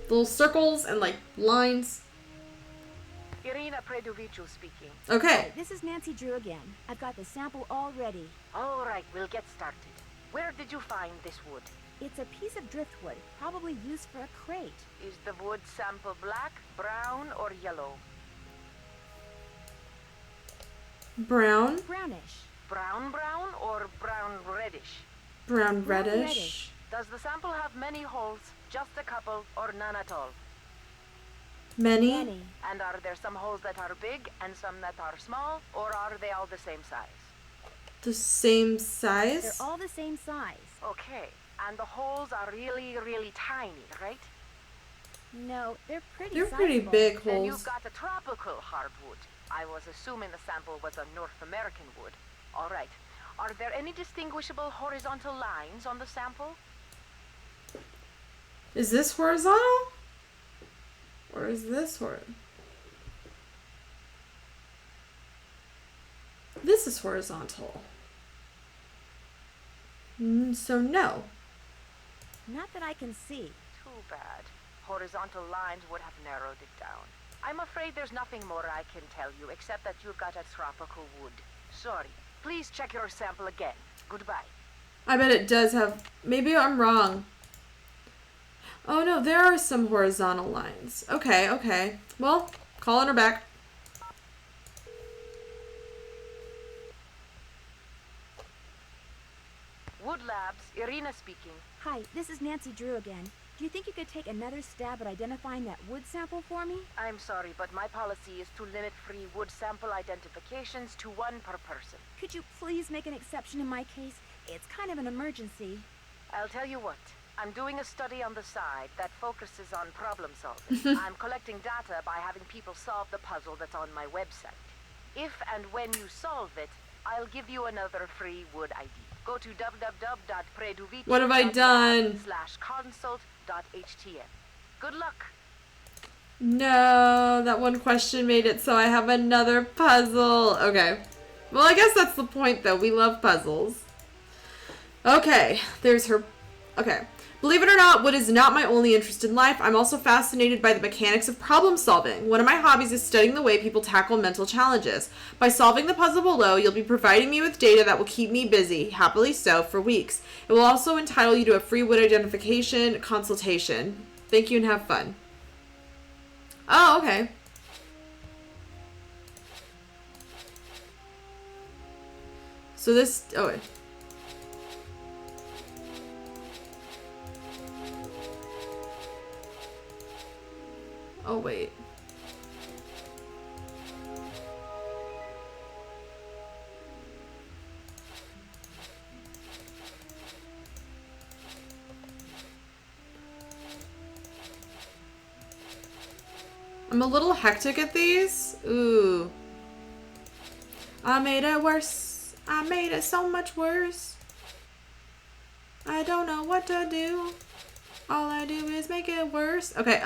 Speaker 1: Little circles and, like, lines.
Speaker 3: Irina Predovicu speaking.
Speaker 1: Okay.
Speaker 2: This is Nancy Drew again. I've got the sample all ready.
Speaker 3: All right, we'll get started. Where did you find this wood?
Speaker 2: It's a piece of driftwood, probably used for a crate.
Speaker 3: Is the wood sample black, brown, or yellow?
Speaker 1: Brown.
Speaker 2: Brownish.
Speaker 3: Brown or brown reddish?
Speaker 1: Brown
Speaker 2: Brown
Speaker 1: reddish.
Speaker 2: reddish.
Speaker 3: Does the sample have many holes, just a couple, or none at all?
Speaker 1: Many.
Speaker 2: Many.
Speaker 3: And are there some holes that are big and some that are small, or are they all the same size?
Speaker 1: The same
Speaker 2: They're
Speaker 1: size.
Speaker 2: all the same size.
Speaker 3: Okay, and the holes are really, really tiny, right?
Speaker 2: No, they're pretty
Speaker 1: They're pretty
Speaker 2: sizable.
Speaker 1: big
Speaker 3: Then
Speaker 1: holes.
Speaker 3: you've got a tropical hardwood. I was assuming the sample was a North American wood. All right. Are there any distinguishable horizontal lines on the sample?
Speaker 1: Is this horizontal? Or is this horizontal? This this is horizontal. So no.
Speaker 2: Not that I can see.
Speaker 3: Too bad. Horizontal lines would have narrowed it down. I'm afraid there's nothing more I can tell you except that you've got a tropical wood. Sorry. Please check your sample again. Goodbye.
Speaker 1: I bet it does have... Maybe I'm wrong. Oh no, there are some horizontal lines. Okay, okay. Well, calling her back.
Speaker 3: Wood Labs, Irina speaking.
Speaker 2: Hi, this is Nancy Drew again. Do you think you could take another stab at identifying that wood sample for me?
Speaker 3: I'm sorry, but my policy is to limit free wood sample identifications to one per person.
Speaker 2: Could you please make an exception in my case? It's kind of an emergency.
Speaker 3: I'll tell you what. I'm doing a study on the side that focuses on problem solving. I'm collecting data by having people solve the puzzle that's on my website. If and when you solve it, I'll give you another free wood ID. Go to www.preduviti.com
Speaker 1: What have I done?
Speaker 3: /consult.htm. Good luck.
Speaker 1: No, that one question made it so I have another puzzle. Okay. Well, I guess that's the point, though. We love puzzles. Okay, there's her... Okay. Believe it or not, wood is not my only interest in life. I'm also fascinated by the mechanics of problem solving. One of my hobbies is studying the way people tackle mental challenges. By solving the puzzle below, you'll be providing me with data that will keep me busy, happily so, for weeks. It will also entitle you to a free wood identification consultation. Thank you and have fun. Oh, okay. So this... Oh, wait. Oh, wait. I'm a little hectic at these. Ooh. I made it worse. I made it so much worse. I don't know what to do. All I do is make it worse. Okay,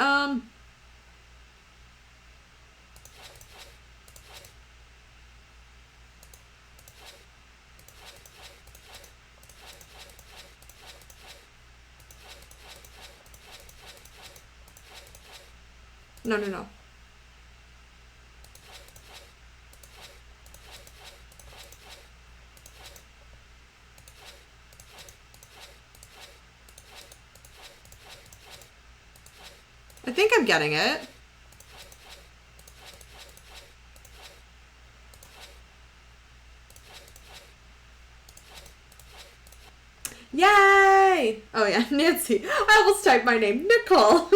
Speaker 1: No, no, no. I think I'm getting it. Yay! Oh yeah, Nancy. I almost typed my name, Nicole.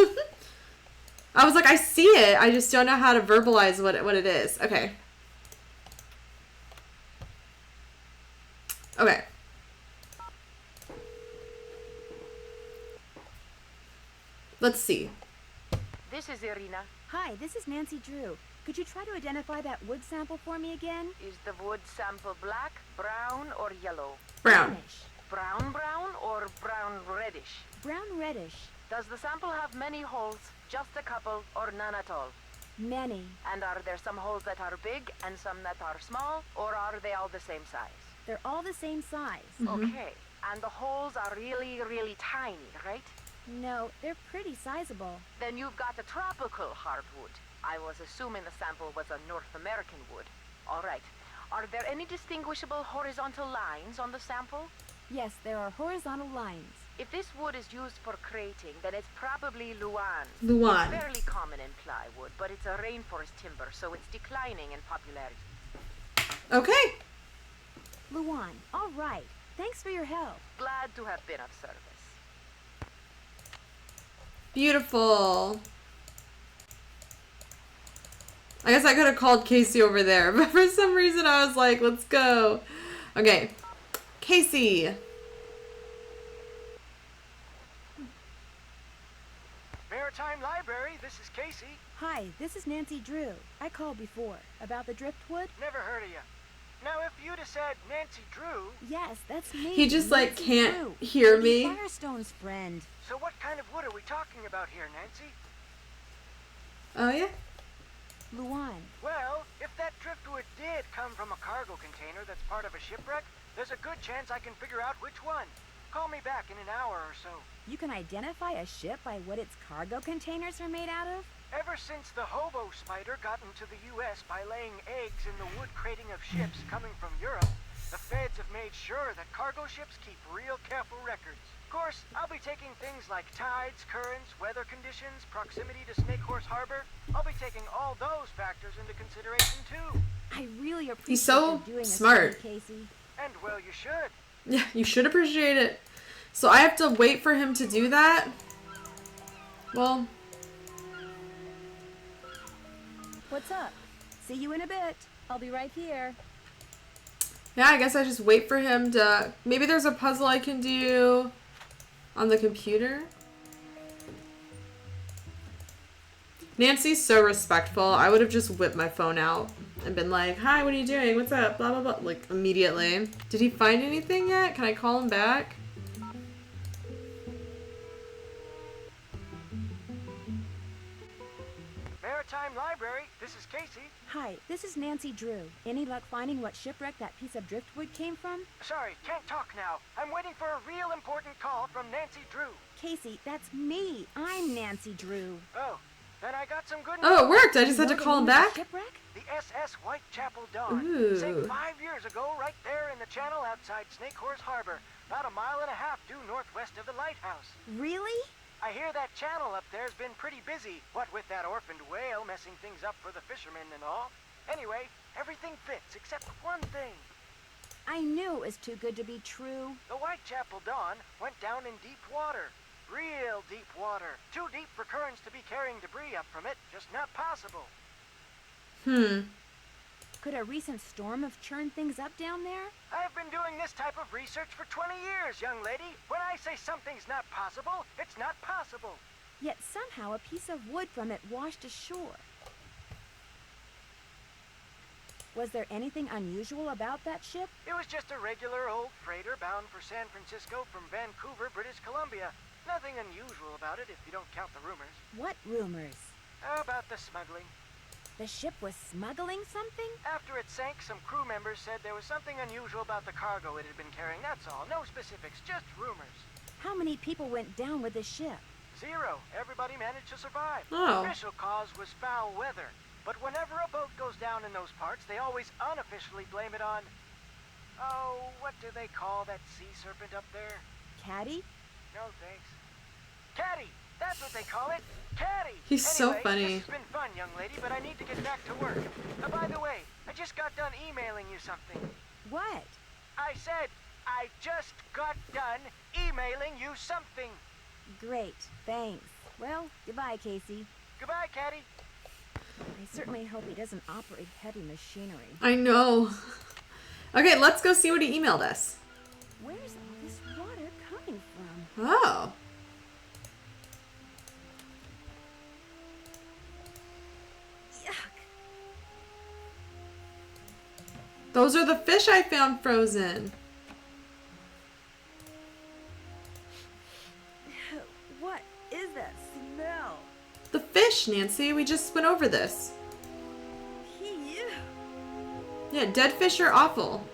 Speaker 1: I was like, I see it. I just don't know how to verbalize what it is. Okay. Okay. Let's see.
Speaker 3: This is Irina.
Speaker 2: Hi, this is Nancy Drew. Could you try to identify that wood sample for me again?
Speaker 3: Is the wood sample black, brown, or yellow?
Speaker 1: Brown.
Speaker 2: Brownish.
Speaker 3: Brown or brown reddish?
Speaker 2: Brown reddish.
Speaker 3: Does the sample have many holes, just a couple, or none at all?
Speaker 2: Many.
Speaker 3: And are there some holes that are big and some that are small, or are they all the same size?
Speaker 2: They're all the same size.
Speaker 3: Okay. And the holes are really, really tiny, right?
Speaker 2: No, they're pretty sizable.
Speaker 3: Then you've got a tropical hardwood. I was assuming the sample was a North American wood. All right. Are there any distinguishable horizontal lines on the sample?
Speaker 2: Yes, there are horizontal lines.
Speaker 3: If this wood is used for crating, then it's probably Luan.
Speaker 1: Luan.
Speaker 3: It's fairly common in plywood, but it's a rainforest timber, so it's declining in popularity.
Speaker 1: Okay.
Speaker 2: Luan. All right. Thanks for your help.
Speaker 3: Glad to have been of service.
Speaker 1: Beautiful. I guess I could have called Casey over there, but for some reason I was like, let's go. Okay. Casey.
Speaker 7: Maritime Library, this is Casey.
Speaker 2: Hi, this is Nancy Drew. I called before. About the driftwood?
Speaker 7: Never heard of you. Now, if you'd have said Nancy Drew,
Speaker 2: Yes, that's me.
Speaker 1: He just like
Speaker 2: Nancy
Speaker 1: can't
Speaker 2: Drew.
Speaker 1: hear
Speaker 2: Lady
Speaker 1: me.
Speaker 2: Firestone's friend.
Speaker 7: so what kind of wood are we talking about here, Nancy?
Speaker 1: Oh yeah.
Speaker 2: Luan.
Speaker 7: Well, if that driftwood did come from a cargo container that's part of a shipwreck, there's a good chance I can figure out which one. Call me back in an hour or so.
Speaker 2: You can identify a ship by what its cargo containers are made out of?
Speaker 7: Ever since the hobo spider got into the U.S. by laying eggs in the wood crating of ships coming from Europe, the feds have made sure that cargo ships keep real careful records. Of course, I'll be taking things like tides, currents, weather conditions, proximity to Snake Horse Harbor. I'll be taking all those factors into consideration too.
Speaker 2: I really appreciate
Speaker 1: He's so
Speaker 2: you doing
Speaker 1: smart.
Speaker 2: this for me, Casey.
Speaker 7: And well, you should.
Speaker 1: Yeah, you should appreciate it. So I have to wait for him to do that? Well,
Speaker 2: What's up? See you in a bit.
Speaker 4: I'll be right here.
Speaker 1: yeah, I guess I just wait for him to... Maybe there's a puzzle I can do on the computer. Nancy's so respectful. I would have just whipped my phone out and been like, hi, what are you doing? What's up? Blah, blah, blah. Like, immediately. Did he find anything yet? Can I call him back?
Speaker 7: Maritime Library, this is Casey.
Speaker 2: Hi, this is Nancy Drew. Any luck finding what shipwreck that piece of driftwood came from?
Speaker 7: Sorry, can't talk now. I'm waiting for a real important call from Nancy Drew.
Speaker 2: Casey, that's me. I'm Nancy Drew.
Speaker 7: Oh, then I got some good news.
Speaker 1: Oh, it worked. I just had to
Speaker 2: Know the
Speaker 1: call him
Speaker 2: name of the
Speaker 1: back.
Speaker 2: Shipwreck?
Speaker 7: The SS Whitechapel Dawn.
Speaker 1: Ooh.
Speaker 7: Sank 5 years ago right there in the channel outside Snake Horse Harbor, about a mile and a half due northwest of the lighthouse.
Speaker 2: Really?
Speaker 7: I hear that channel up there's been pretty busy, what with that orphaned whale messing things up for the fishermen and all. Anyway, everything fits except one thing.
Speaker 2: I knew it was too good to be true.
Speaker 7: The Whitechapel Dawn went down in deep water. Real deep water. Too deep for currents to be carrying debris up from it. Just not possible.
Speaker 2: Could a recent storm have churned things up down there?
Speaker 7: I've been doing this type of research for 20 years, young lady. When I say something's not possible, it's not possible.
Speaker 2: Yet somehow a piece of wood from it washed ashore. Was there anything unusual about that ship?
Speaker 7: It was just a regular old freighter bound for San Francisco from Vancouver, British Columbia. Nothing unusual about it if you don't count the rumors.
Speaker 2: What rumors?
Speaker 7: About the smuggling.
Speaker 2: The ship was smuggling something?
Speaker 7: After it sank, some crew members said there was something unusual about the cargo it had been carrying. That's all. No specifics, just rumors.
Speaker 2: How many people went down with the ship?
Speaker 7: 0. Everybody managed to survive.
Speaker 1: Oh.
Speaker 7: The official cause was foul weather. But whenever a boat goes down in those parts, they always unofficially blame it on... Oh, what do they call that sea serpent up there?
Speaker 2: Caddy?
Speaker 7: No, thanks. Caddy! That's what they call it! Caddy!
Speaker 1: He's so
Speaker 7: Anyway,
Speaker 1: funny.
Speaker 7: This has been fun, young lady, but I need to get back to work. By the way, I just got done emailing you something.
Speaker 2: What?
Speaker 7: I said, I just got done emailing you something.
Speaker 2: Great, thanks. Well, goodbye, Casey.
Speaker 7: Goodbye, Caddy.
Speaker 2: I certainly hope he doesn't operate heavy machinery.
Speaker 1: I know. Okay, let's go see what he emailed us.
Speaker 2: Where's all this water coming from?
Speaker 1: Oh.
Speaker 2: Yuck!
Speaker 1: Those are the fish I found frozen.
Speaker 2: What is that smell?
Speaker 1: The fish, Nancy. We just went over this.
Speaker 2: Ew.
Speaker 1: Yeah, dead fish are awful.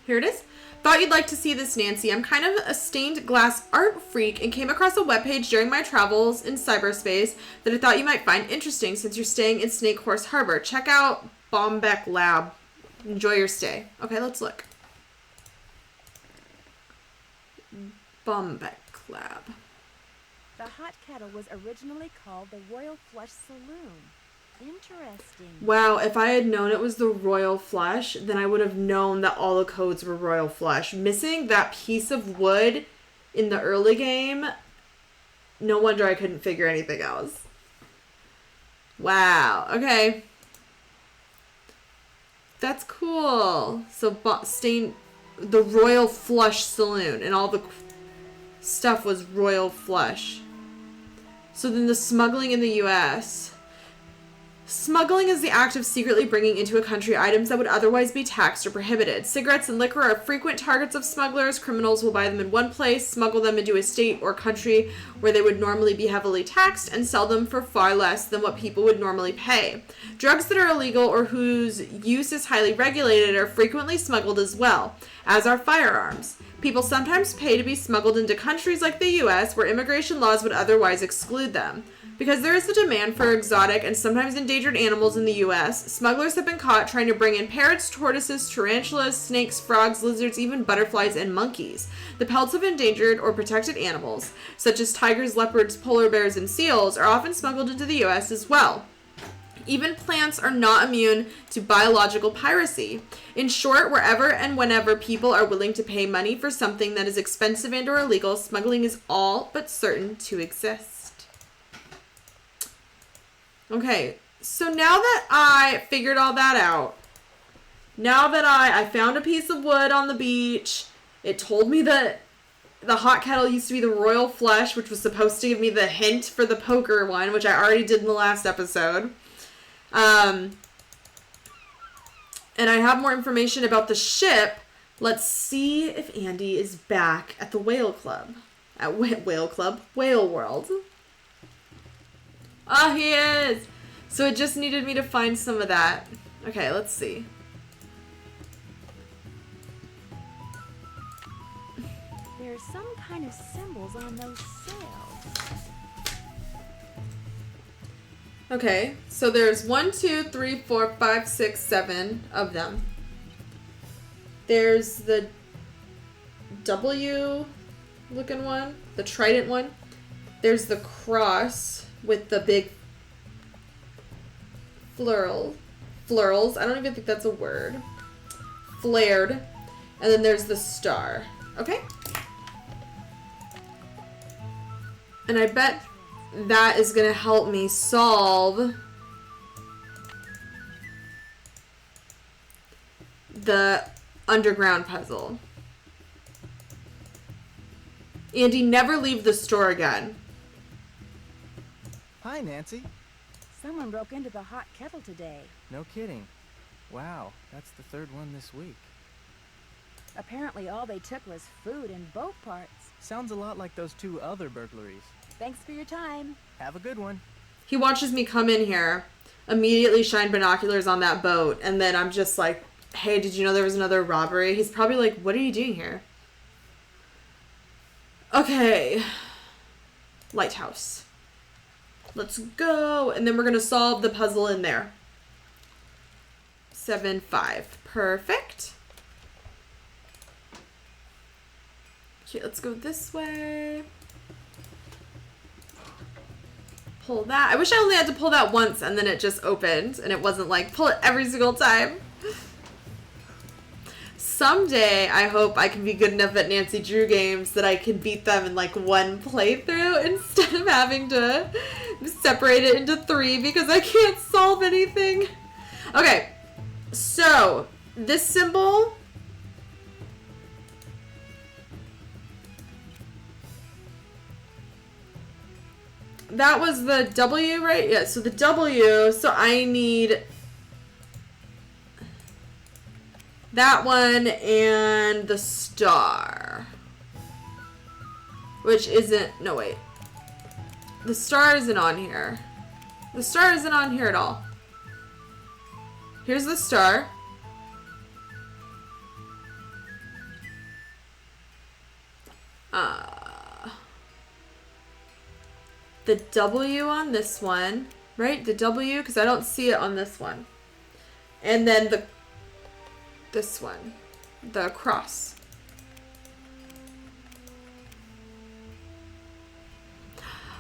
Speaker 1: Here it is. Thought you'd like to see this, Nancy. I'm kind of a stained glass art freak and came across a webpage during my travels in cyberspace that I thought you might find interesting since you're staying in Snake Horse Harbor. Check out Bombeck Lab. Enjoy your stay. Okay, let's look. Bombeck Lab.
Speaker 2: The hot kettle was originally called the Royal Flush Saloon. Interesting.
Speaker 1: Wow, if I had known it was the Royal Flush, then I would have known that all the codes were Royal Flush. Missing that piece of wood in the early game, no wonder I couldn't figure anything else. Wow, okay. That's cool. So, the Royal Flush Saloon, and all the stuff was Royal Flush. So then the smuggling in the U.S. Smuggling is the act of secretly bringing into a country items that would otherwise be taxed or prohibited. Cigarettes and liquor are frequent targets of smugglers. Criminals will buy them in one place, smuggle them into a state or country where they would normally be heavily taxed, and sell them for far less than what people would normally pay. Drugs that are illegal or whose use is highly regulated are frequently smuggled as well, as are firearms. People sometimes pay to be smuggled into countries like the US, where immigration laws would otherwise exclude them. Because there is a demand for exotic and sometimes endangered animals in the US, smugglers have been caught trying to bring in parrots, tortoises, tarantulas, snakes, frogs, lizards, even butterflies, and monkeys. The pelts of endangered or protected animals, such as tigers, leopards, polar bears, and seals, are often smuggled into the US as well. Even plants are not immune to biological piracy. In short, wherever and whenever people are willing to pay money for something that is expensive and or illegal, smuggling is all but certain to exist. Okay, so now that I figured all that out, now that I found a piece of wood on the beach, it told me that the hot kettle used to be the royal flush, which was supposed to give me the hint for the poker one, which I already did in the last episode. And I have more information about the ship. Let's see if Andy is back at the Whale Club. At Whale World. Oh, he is! So it just needed me to find some of that. Okay, let's see.
Speaker 2: There's some kind of symbols on those sails.
Speaker 1: Okay, so there's 1, 2, 3, 4, 5, 6, 7 of them. There's the W looking one, the trident one. There's the cross with the big florals. I don't even think that's a word. Flared. And then there's the star. Okay? And I bet that is going to help me solve the underground puzzle. Andy, never leave the store again.
Speaker 8: Hi, Nancy.
Speaker 2: Someone broke into the hot kettle today.
Speaker 8: No kidding. Wow, that's the third one this week.
Speaker 2: Apparently all they took was food and boat parts.
Speaker 8: Sounds a lot like those 2 other burglaries.
Speaker 2: Thanks for your time.
Speaker 8: Have a good one.
Speaker 1: He watches me come in here, immediately shine binoculars on that boat, and then I'm just like, hey, did you know there was another robbery? He's probably like, what are you doing here? Okay. Lighthouse. Let's go. And then we're going to solve the puzzle in there. 7, 5. Perfect. Okay, let's go this way. Pull that. I wish I only had to pull that once and then it just opened and it wasn't like pull it every single time. Someday, I hope I can be good enough at Nancy Drew games that I can beat them in like one playthrough instead of having to separate it into 3 because I can't solve anything. Okay, so this symbol that was the W, right? Yeah, so the W, so I need that one and the star. Which isn't, no wait. The star isn't on here. The star isn't on here at all. Here's the star. The W on this one, right? The W, because I don't see it on this one. And then this one, the cross.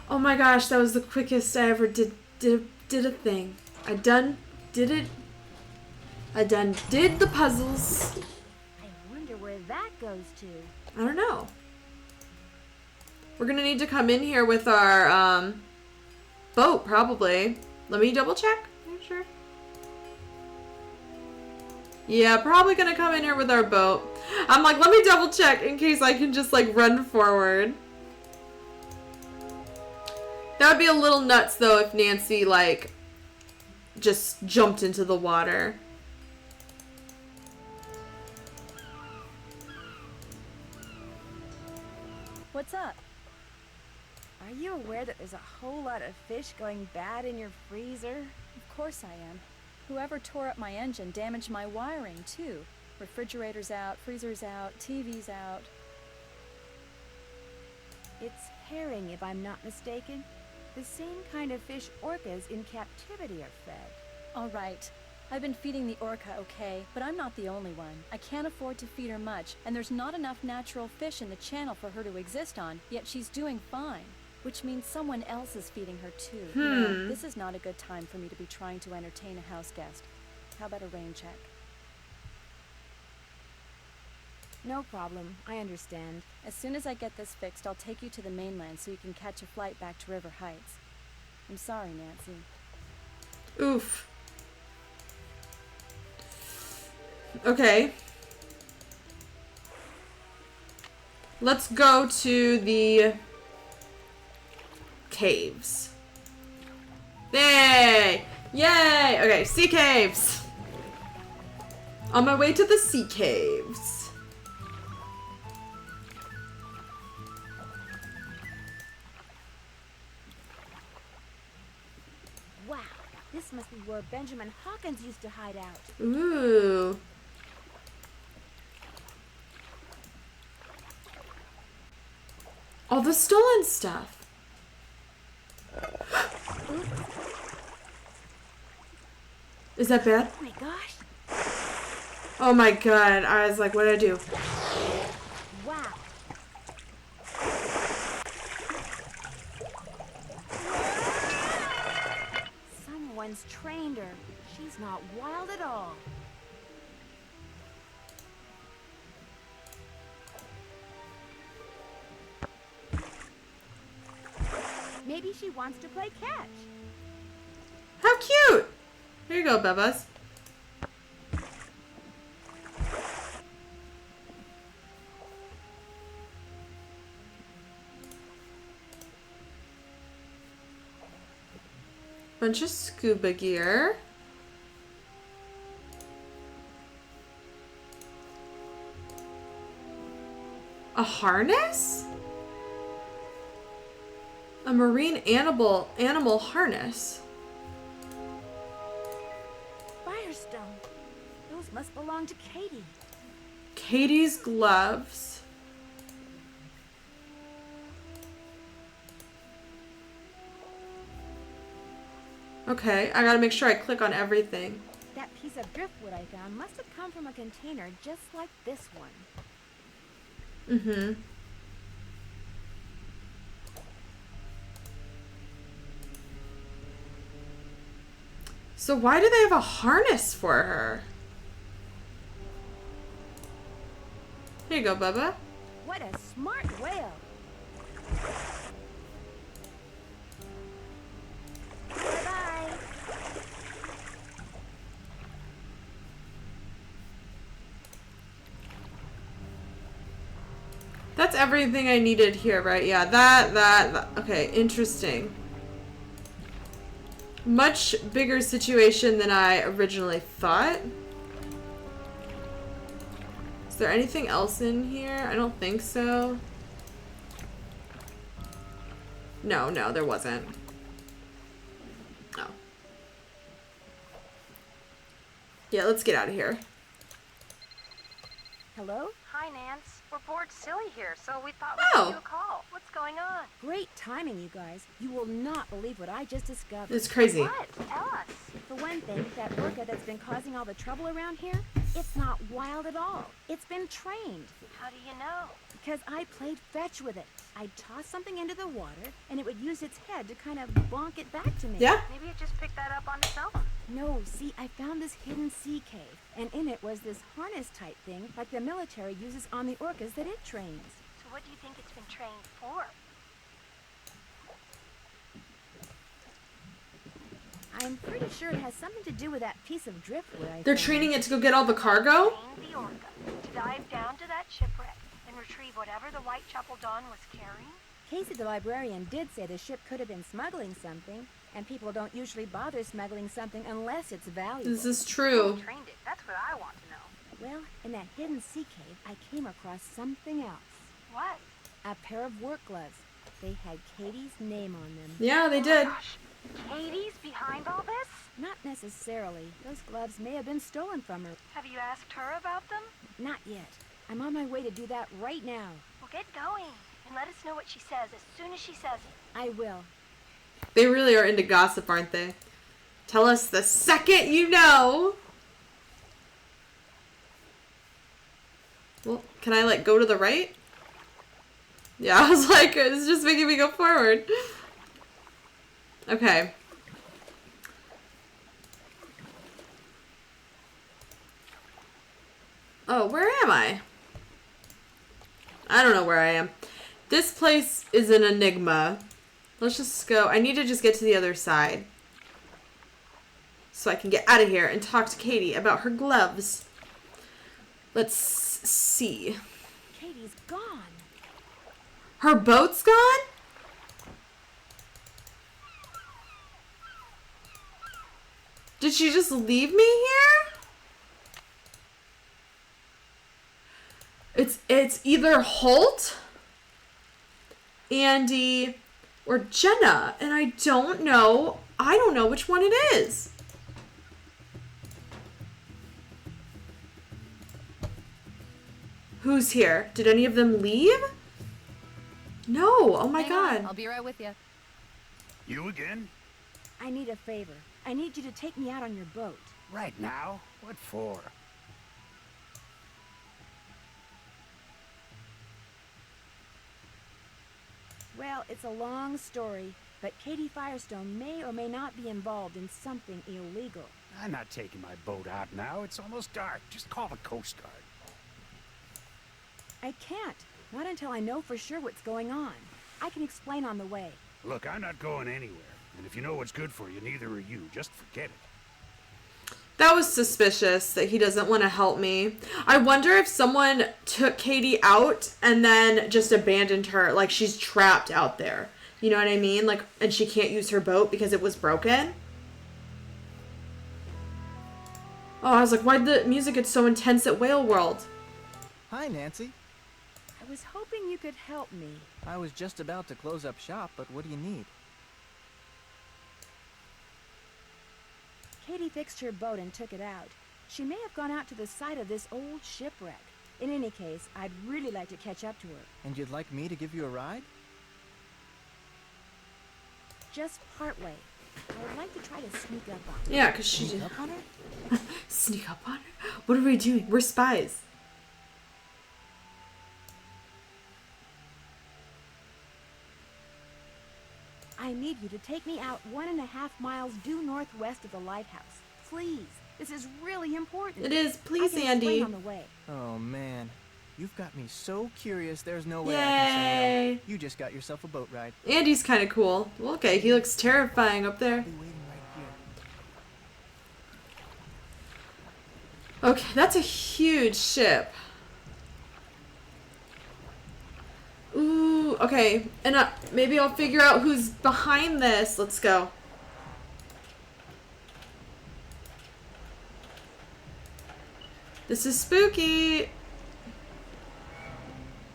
Speaker 1: Oh my gosh, that was the quickest I ever did a thing. I did the puzzles.
Speaker 2: I wonder where that goes to.
Speaker 1: I don't know. We're gonna need to come in here with our boat, probably. Let me double check. Are you sure? Yeah, probably gonna come in here with our boat. I'm like, let me double check in case I can just like run forward. That would be a little nuts though if Nancy like just jumped into the water.
Speaker 4: What's up?
Speaker 2: Are you aware that there's a whole lot of fish going bad in your freezer?
Speaker 4: Of course I am. Whoever tore up my engine damaged my wiring, too. Refrigerator's out, freezer's out, TV's out.
Speaker 2: It's herring, if I'm not mistaken. The same kind of fish orcas in captivity are fed.
Speaker 4: All right. I've been feeding the orca okay, but I'm not the only one. I can't afford to feed her much, and there's not enough natural fish in the channel for her to exist on, yet she's doing fine. Which means someone else is feeding her too. You know, this is not a good time for me to be trying to entertain a house guest. How about a rain check?
Speaker 2: No problem. I understand.
Speaker 4: As soon as I get this fixed, I'll take you to the mainland so you can catch a flight back to River Heights. I'm sorry, Nancy.
Speaker 1: Oof. Okay. Let's go to the caves. Yay! Yay! Okay, sea caves. On my way to the sea caves.
Speaker 2: Wow, this must be where Benjamin Hawkins used to hide out.
Speaker 1: Ooh. All the stolen stuff. Is that bad?
Speaker 2: Oh my gosh.
Speaker 1: Oh my god. I was like, what did I do?
Speaker 2: Wow. Someone's trained her. She's not wild at all. Maybe she wants to play catch.
Speaker 1: How cute! Here you go, Bebas. Bunch of scuba gear. A harness? A marine animal harness.
Speaker 2: Firestone. Those must belong to Katie.
Speaker 1: Katie's gloves. Okay, I gotta make sure I click on everything.
Speaker 2: That piece of driftwood I found must have come from a container just like this one.
Speaker 1: Mm-hmm. So why do they have a harness for her? Here you go, Bubba.
Speaker 2: What a smart whale. Bye-bye.
Speaker 1: That's everything I needed here, right? Yeah, that. Okay, interesting. Much bigger situation than I originally thought. Is there anything else in here? I don't think so. No, there wasn't. Oh. Yeah, let's get out of here.
Speaker 2: Hello?
Speaker 3: Hi, Nance. We're bored silly here, so we thought
Speaker 1: Oh.
Speaker 3: we'd give you a call. What's going on?
Speaker 2: Great timing, you guys. You will not believe what I just discovered.
Speaker 1: It's crazy.
Speaker 3: What? Tell us.
Speaker 2: For one thing, that orca that's been causing all the trouble around here, it's not wild at all. It's been trained.
Speaker 3: How do you know?
Speaker 2: Because I played fetch with it. I'd toss something into the water, and it would use its head to kind of bonk it back to me.
Speaker 1: Yeah?
Speaker 3: Maybe it just picked that up on its own.
Speaker 2: No, see, I found this hidden sea cave, and in it was this harness-type thing like the military uses on the orcas that it trains.
Speaker 3: So what do you think it's been trained for?
Speaker 2: I'm pretty sure it has something to do with that piece of driftwood I
Speaker 1: They're
Speaker 2: found.
Speaker 1: training it to go get all the cargo?
Speaker 3: Trained the orca to dive down to that shipwreck and retrieve whatever the Whitechapel Dawn was carrying?
Speaker 2: Casey the librarian did say the ship could have been smuggling something, And people don't usually bother smuggling something unless it's valuable.
Speaker 1: This is true.
Speaker 3: Trained it. That's what I want to know.
Speaker 2: Well, in that hidden sea cave, I came across something else.
Speaker 3: What?
Speaker 2: A pair of work gloves. They had Katie's name on them.
Speaker 1: Yeah, they did.
Speaker 3: Gosh, Katie's behind all this?
Speaker 2: Not necessarily. Those gloves may have been stolen from her.
Speaker 9: Have you asked her about them?
Speaker 2: Not yet. I'm on my way to do that right now.
Speaker 9: Well, get going and let us know what she says as soon as she says it.
Speaker 2: I will.
Speaker 1: They really are into gossip, aren't they? Tell us the second you know. Well, can I, like, go to the right? Yeah, I was like, it's just making me go forward. Okay. Oh, where am I? I don't know where I am. This place is an enigma. Let's just go. I need to just get to the other side, so I can get out of here and talk to Katie about her gloves. Let's see.
Speaker 2: Katie's gone.
Speaker 1: Her boat's gone? Did she just leave me here? It's either Holt, Andy, or Jenna, and I don't know which one it is. Who's here? Did any of them leave? No. Oh my
Speaker 4: Hang on,
Speaker 1: god.
Speaker 4: I'll be right with you.
Speaker 10: You again?
Speaker 2: I need a favor. I need you to take me out on your boat.
Speaker 10: Right now? What for?
Speaker 2: Well, it's a long story, but Katie Firestone may or may not be involved in something illegal.
Speaker 10: I'm not taking my boat out now. It's almost dark. Just call the Coast Guard.
Speaker 2: I can't. Not until I know for sure what's going on. I can explain on the way.
Speaker 10: Look, I'm not going anywhere. And if you know what's good for you, neither are you. Just forget it.
Speaker 1: That was suspicious that he doesn't want to help me. I wonder if someone took Katie out and then just abandoned her. Like, she's trapped out there. You know what I mean? Like, and she can't use her boat because it was broken. Oh, I was like, why'd the music get so intense at Whale World?
Speaker 8: Hi, Nancy.
Speaker 2: I was hoping you could help me.
Speaker 8: I was just about to close up shop, but what do you need?
Speaker 2: Katie fixed her boat and took it out. She may have gone out to the site of this old shipwreck. In any case, I'd really like to catch up to her.
Speaker 8: And you'd like me to give you a ride?
Speaker 2: Just partway. I would like to try to sneak up on her.
Speaker 1: Yeah, because she
Speaker 8: Sneak up on her?
Speaker 1: Sneak up on her? What are we doing? We're spies.
Speaker 2: I need you to take me out 1.5 miles due northwest of the lighthouse. Please. This is really important.
Speaker 1: It is. Please,
Speaker 2: I can
Speaker 1: Andy.
Speaker 2: explain on the way.
Speaker 8: Oh, man. You've got me so curious there's no way I can say
Speaker 1: Yay.
Speaker 8: no. You just got yourself a boat ride.
Speaker 1: Andy's kind of cool. Well, okay, he looks terrifying up there.
Speaker 8: I'll be waiting right here.
Speaker 1: Okay, that's a huge ship. Ooh, okay. And maybe I'll figure out who's behind this. Let's go. This is spooky.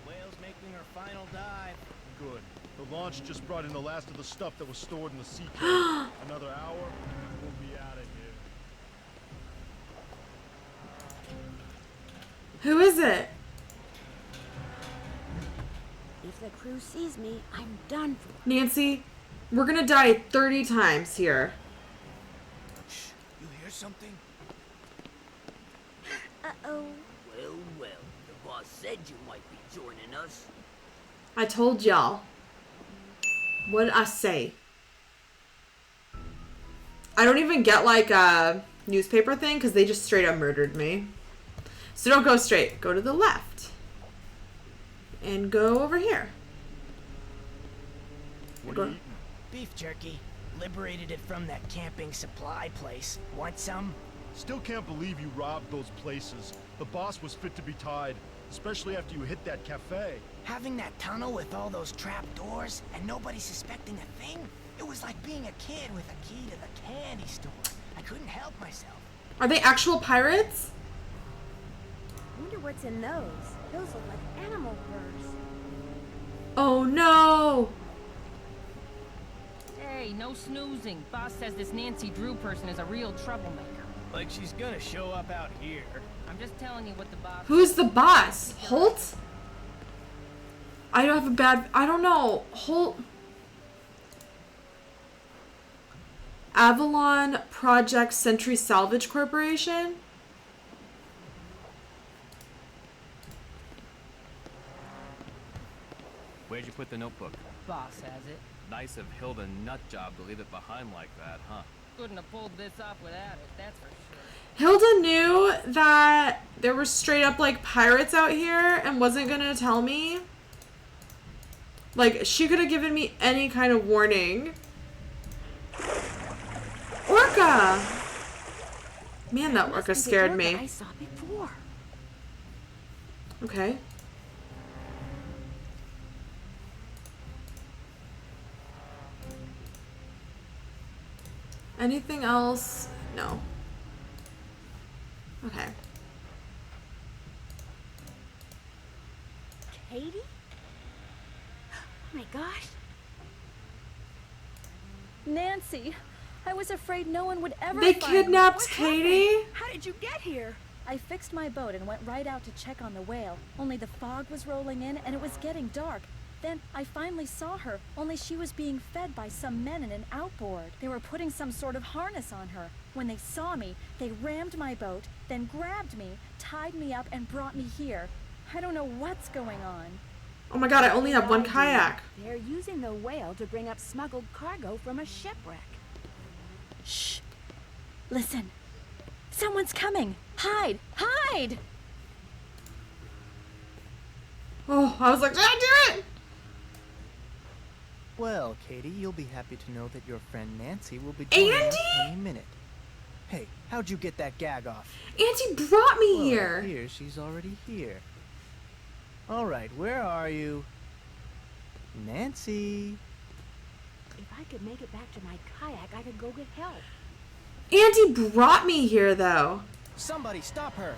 Speaker 11: Whale's making her final dive. Good. The launch just brought in the last of the stuff that was stored in the sea cave. Another hour, and we'll be out of here.
Speaker 1: Who is it?
Speaker 2: If the crew sees me, I'm done for.
Speaker 1: Nancy, we're gonna die 30 times here.
Speaker 10: Shh. You hear something?
Speaker 2: Uh-oh.
Speaker 12: Well, well, the boss said you might be joining us.
Speaker 1: I told y'all. What did I say? I don't even get like a newspaper thing because they just straight up murdered me. So don't go straight. Go to the left. And go over here.
Speaker 11: What are you eating?
Speaker 12: Beef jerky. Liberated it from that camping supply place. Want some?
Speaker 11: Still can't believe you robbed those places. The boss was fit to be tied, especially after you hit that cafe.
Speaker 12: Having that tunnel with all those trap doors and nobody suspecting a thing? It was like being a kid with a key to the candy store. I couldn't help myself.
Speaker 1: Are they actual pirates?
Speaker 2: I wonder what's in those. Those look like animal furs.
Speaker 1: Oh no!
Speaker 13: Hey, no snoozing. Boss says this Nancy Drew person is a real troublemaker.
Speaker 12: Like she's gonna show up out here.
Speaker 13: I'm just telling you what the boss...
Speaker 1: Who's the boss? Holt? I don't have a bad... I don't know. Holt... Avalon Project Century Salvage Corporation?
Speaker 14: Where'd you put the notebook?
Speaker 13: Boss has it.
Speaker 14: Nice of Hilda Nutjob to leave it behind like that, huh?
Speaker 13: Couldn't have pulled this off without it, that's for sure.
Speaker 1: Hilda knew that there were straight up like pirates out here and wasn't gonna tell me. Like, she could have given me any kind of warning. Orca! Man, that orca scared me.
Speaker 2: I saw before.
Speaker 1: Okay. Anything else? No. Okay.
Speaker 2: Katie? Oh my gosh.
Speaker 4: Nancy, I was afraid no one would ever
Speaker 1: They
Speaker 4: find me.
Speaker 1: kidnapped
Speaker 4: What
Speaker 1: Katie?
Speaker 4: happened? How did you get here? I fixed my boat and went right out to check on the whale. Only the fog was rolling in and it was getting dark. Then I finally saw her, only she was being fed by some men in an outboard. They were putting some sort of harness on her. When they saw me, they rammed my boat, then grabbed me, tied me up, and brought me here. I don't know what's going on.
Speaker 1: Oh my god, I only have one kayak.
Speaker 2: They're using the whale to bring up smuggled cargo from a shipwreck.
Speaker 4: Shh. Listen. Someone's coming. Hide! Hide!
Speaker 1: Oh, I was like, did I do it?
Speaker 8: Well, Katie, you'll be happy to know that your friend Nancy will be joining us any minute. Hey, how'd you get that gag off?
Speaker 1: Auntie brought me
Speaker 8: well,
Speaker 1: here.
Speaker 8: Here, she's already here. All right, where are you? Nancy.
Speaker 2: If I could make it back to my kayak, I could go get help.
Speaker 1: Auntie brought me here, though.
Speaker 8: Somebody stop her.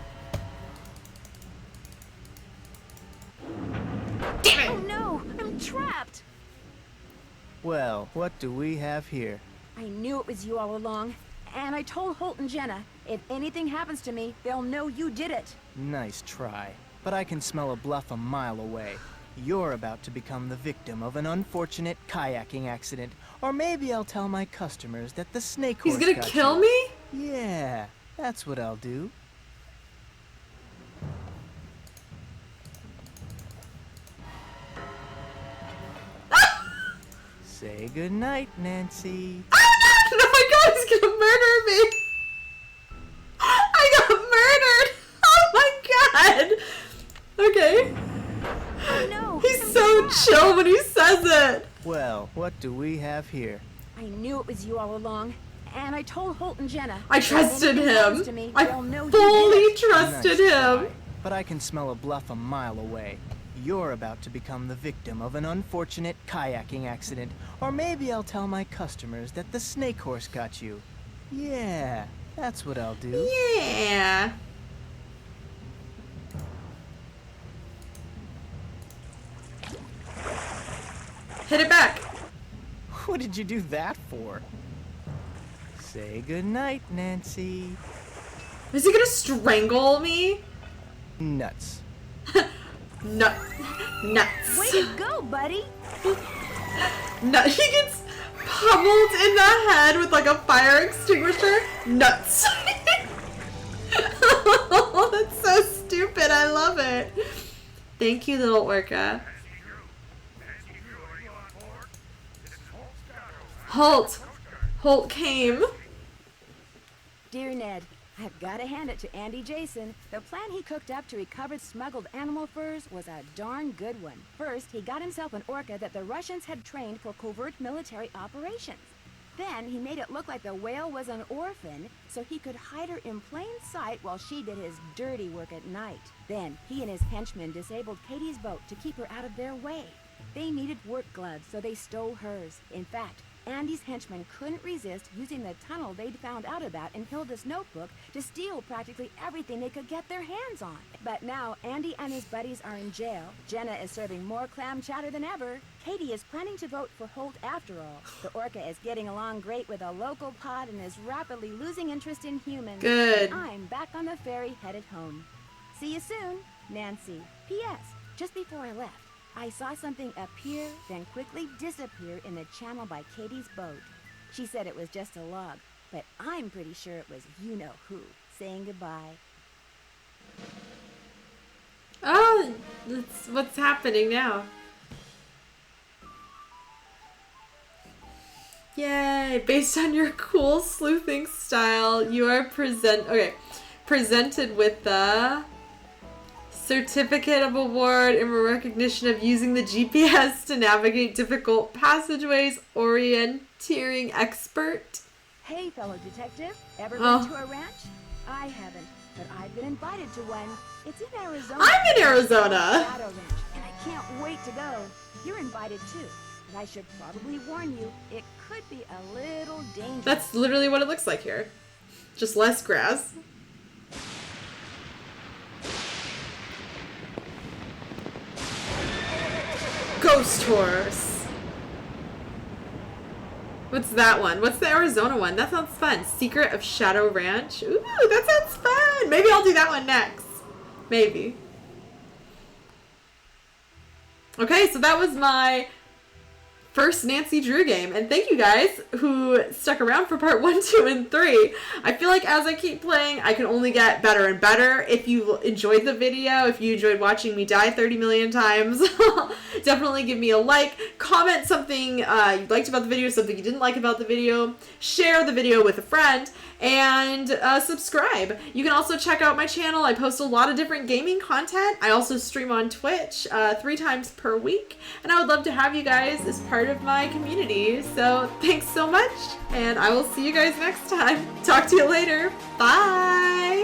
Speaker 1: Damn it!
Speaker 2: Oh no, I'm trapped.
Speaker 8: Well, what do we have here?
Speaker 2: I knew it was you all along. And I told Holt and Jenna, if anything happens to me, they'll know you did it.
Speaker 8: Nice try. But I can smell a bluff a mile away. You're about to become the victim of an unfortunate kayaking accident. Or maybe I'll tell my customers that the snake horse
Speaker 1: He's gonna
Speaker 8: got
Speaker 1: kill
Speaker 8: you.
Speaker 1: me?
Speaker 8: Yeah, that's what I'll do. Say goodnight, Nancy.
Speaker 1: Oh no, my god, he's gonna murder me. I got murdered. Oh my god. Okay.
Speaker 2: Oh no.
Speaker 1: He's so chill when he says it.
Speaker 8: Well, what do we have here?
Speaker 2: I knew it was you all along. And I told Holt and Jenna.
Speaker 1: I
Speaker 2: if
Speaker 1: trusted
Speaker 2: anything happens
Speaker 1: him.
Speaker 2: to me,
Speaker 1: I
Speaker 2: they'll know you
Speaker 1: fully
Speaker 2: did it.
Speaker 1: trusted
Speaker 8: Nice
Speaker 1: him.
Speaker 8: try. But I can smell a bluff a mile away. You're about to become the victim of an unfortunate kayaking accident. Or maybe I'll tell my customers that the snake horse got you. Yeah, that's what I'll do.
Speaker 1: Yeah. Hit it back.
Speaker 8: What did you do that for? Say goodnight, Nancy.
Speaker 1: Is he gonna strangle me?
Speaker 8: Nuts.
Speaker 1: Nuts.
Speaker 2: Way to go, buddy.
Speaker 1: Nut. He gets pummeled in the head with like a fire extinguisher. Nuts. Oh, that's so stupid. I love it. Thank you, little orca. Holt. Holt came.
Speaker 2: Dear Ned, I've got to hand it to Andy Jason. The plan he cooked up to recover smuggled animal furs was a darn good one. First, he got himself an orca that the Russians had trained for covert military operations. Then, he made it look like the whale was an orphan, so he could hide her in plain sight while she did his dirty work at night. Then, he and his henchmen disabled Katie's boat to keep her out of their way. They needed work gloves, so they stole hers. In fact, Andy's henchmen couldn't resist using the tunnel they'd found out about in Hilda's notebook to steal practically everything they could get their hands on. But now Andy and his buddies are in jail. Jenna is serving more clam chowder than ever. Katie is planning to vote for Holt after all. The orca is getting along great with a local pod and is rapidly losing interest in humans.
Speaker 1: Good.
Speaker 2: I'm back on the ferry headed home. See you soon, Nancy. P.S. Just before I left, I saw something appear, then quickly disappear in the channel by Katie's boat. She said it was just a log, but I'm pretty sure it was you-know-who saying goodbye.
Speaker 1: Oh, that's what's happening now. Yay! Based on your cool sleuthing style, you are presented with the Certificate of Award in recognition of using the GPS to navigate difficult passageways. Orienteering expert.
Speaker 2: Hey, fellow detective. Ever
Speaker 1: Oh.
Speaker 2: been to a ranch? I haven't, but I've been invited to one. It's in Arizona.
Speaker 1: I'm in Arizona.
Speaker 2: Shadow Ranch, and I can't wait to go. You're invited too, but I should probably warn you, it could be a little dangerous.
Speaker 1: That's literally what it looks like here. Just less grass. Ghost horse. What's that one? What's the Arizona one? That sounds fun. Secret of Shadow Ranch. Ooh, that sounds fun. Maybe I'll do that one next. Maybe. Okay, so that was my first Nancy Drew game, and thank you guys who stuck around for part 1, 2, and 3. I feel like as I keep playing, I can only get better and better. If you enjoyed the video, if you enjoyed watching me die 30 million times, definitely give me a like, comment something you liked about the video, something you didn't like about the video, share the video with a friend, and subscribe. You can also check out my channel. I post a lot of different gaming content. I also stream on Twitch 3 times per week, and I would love to have you guys as part of my community. So thanks so much, and I will see you guys next time. Talk to you later. Bye!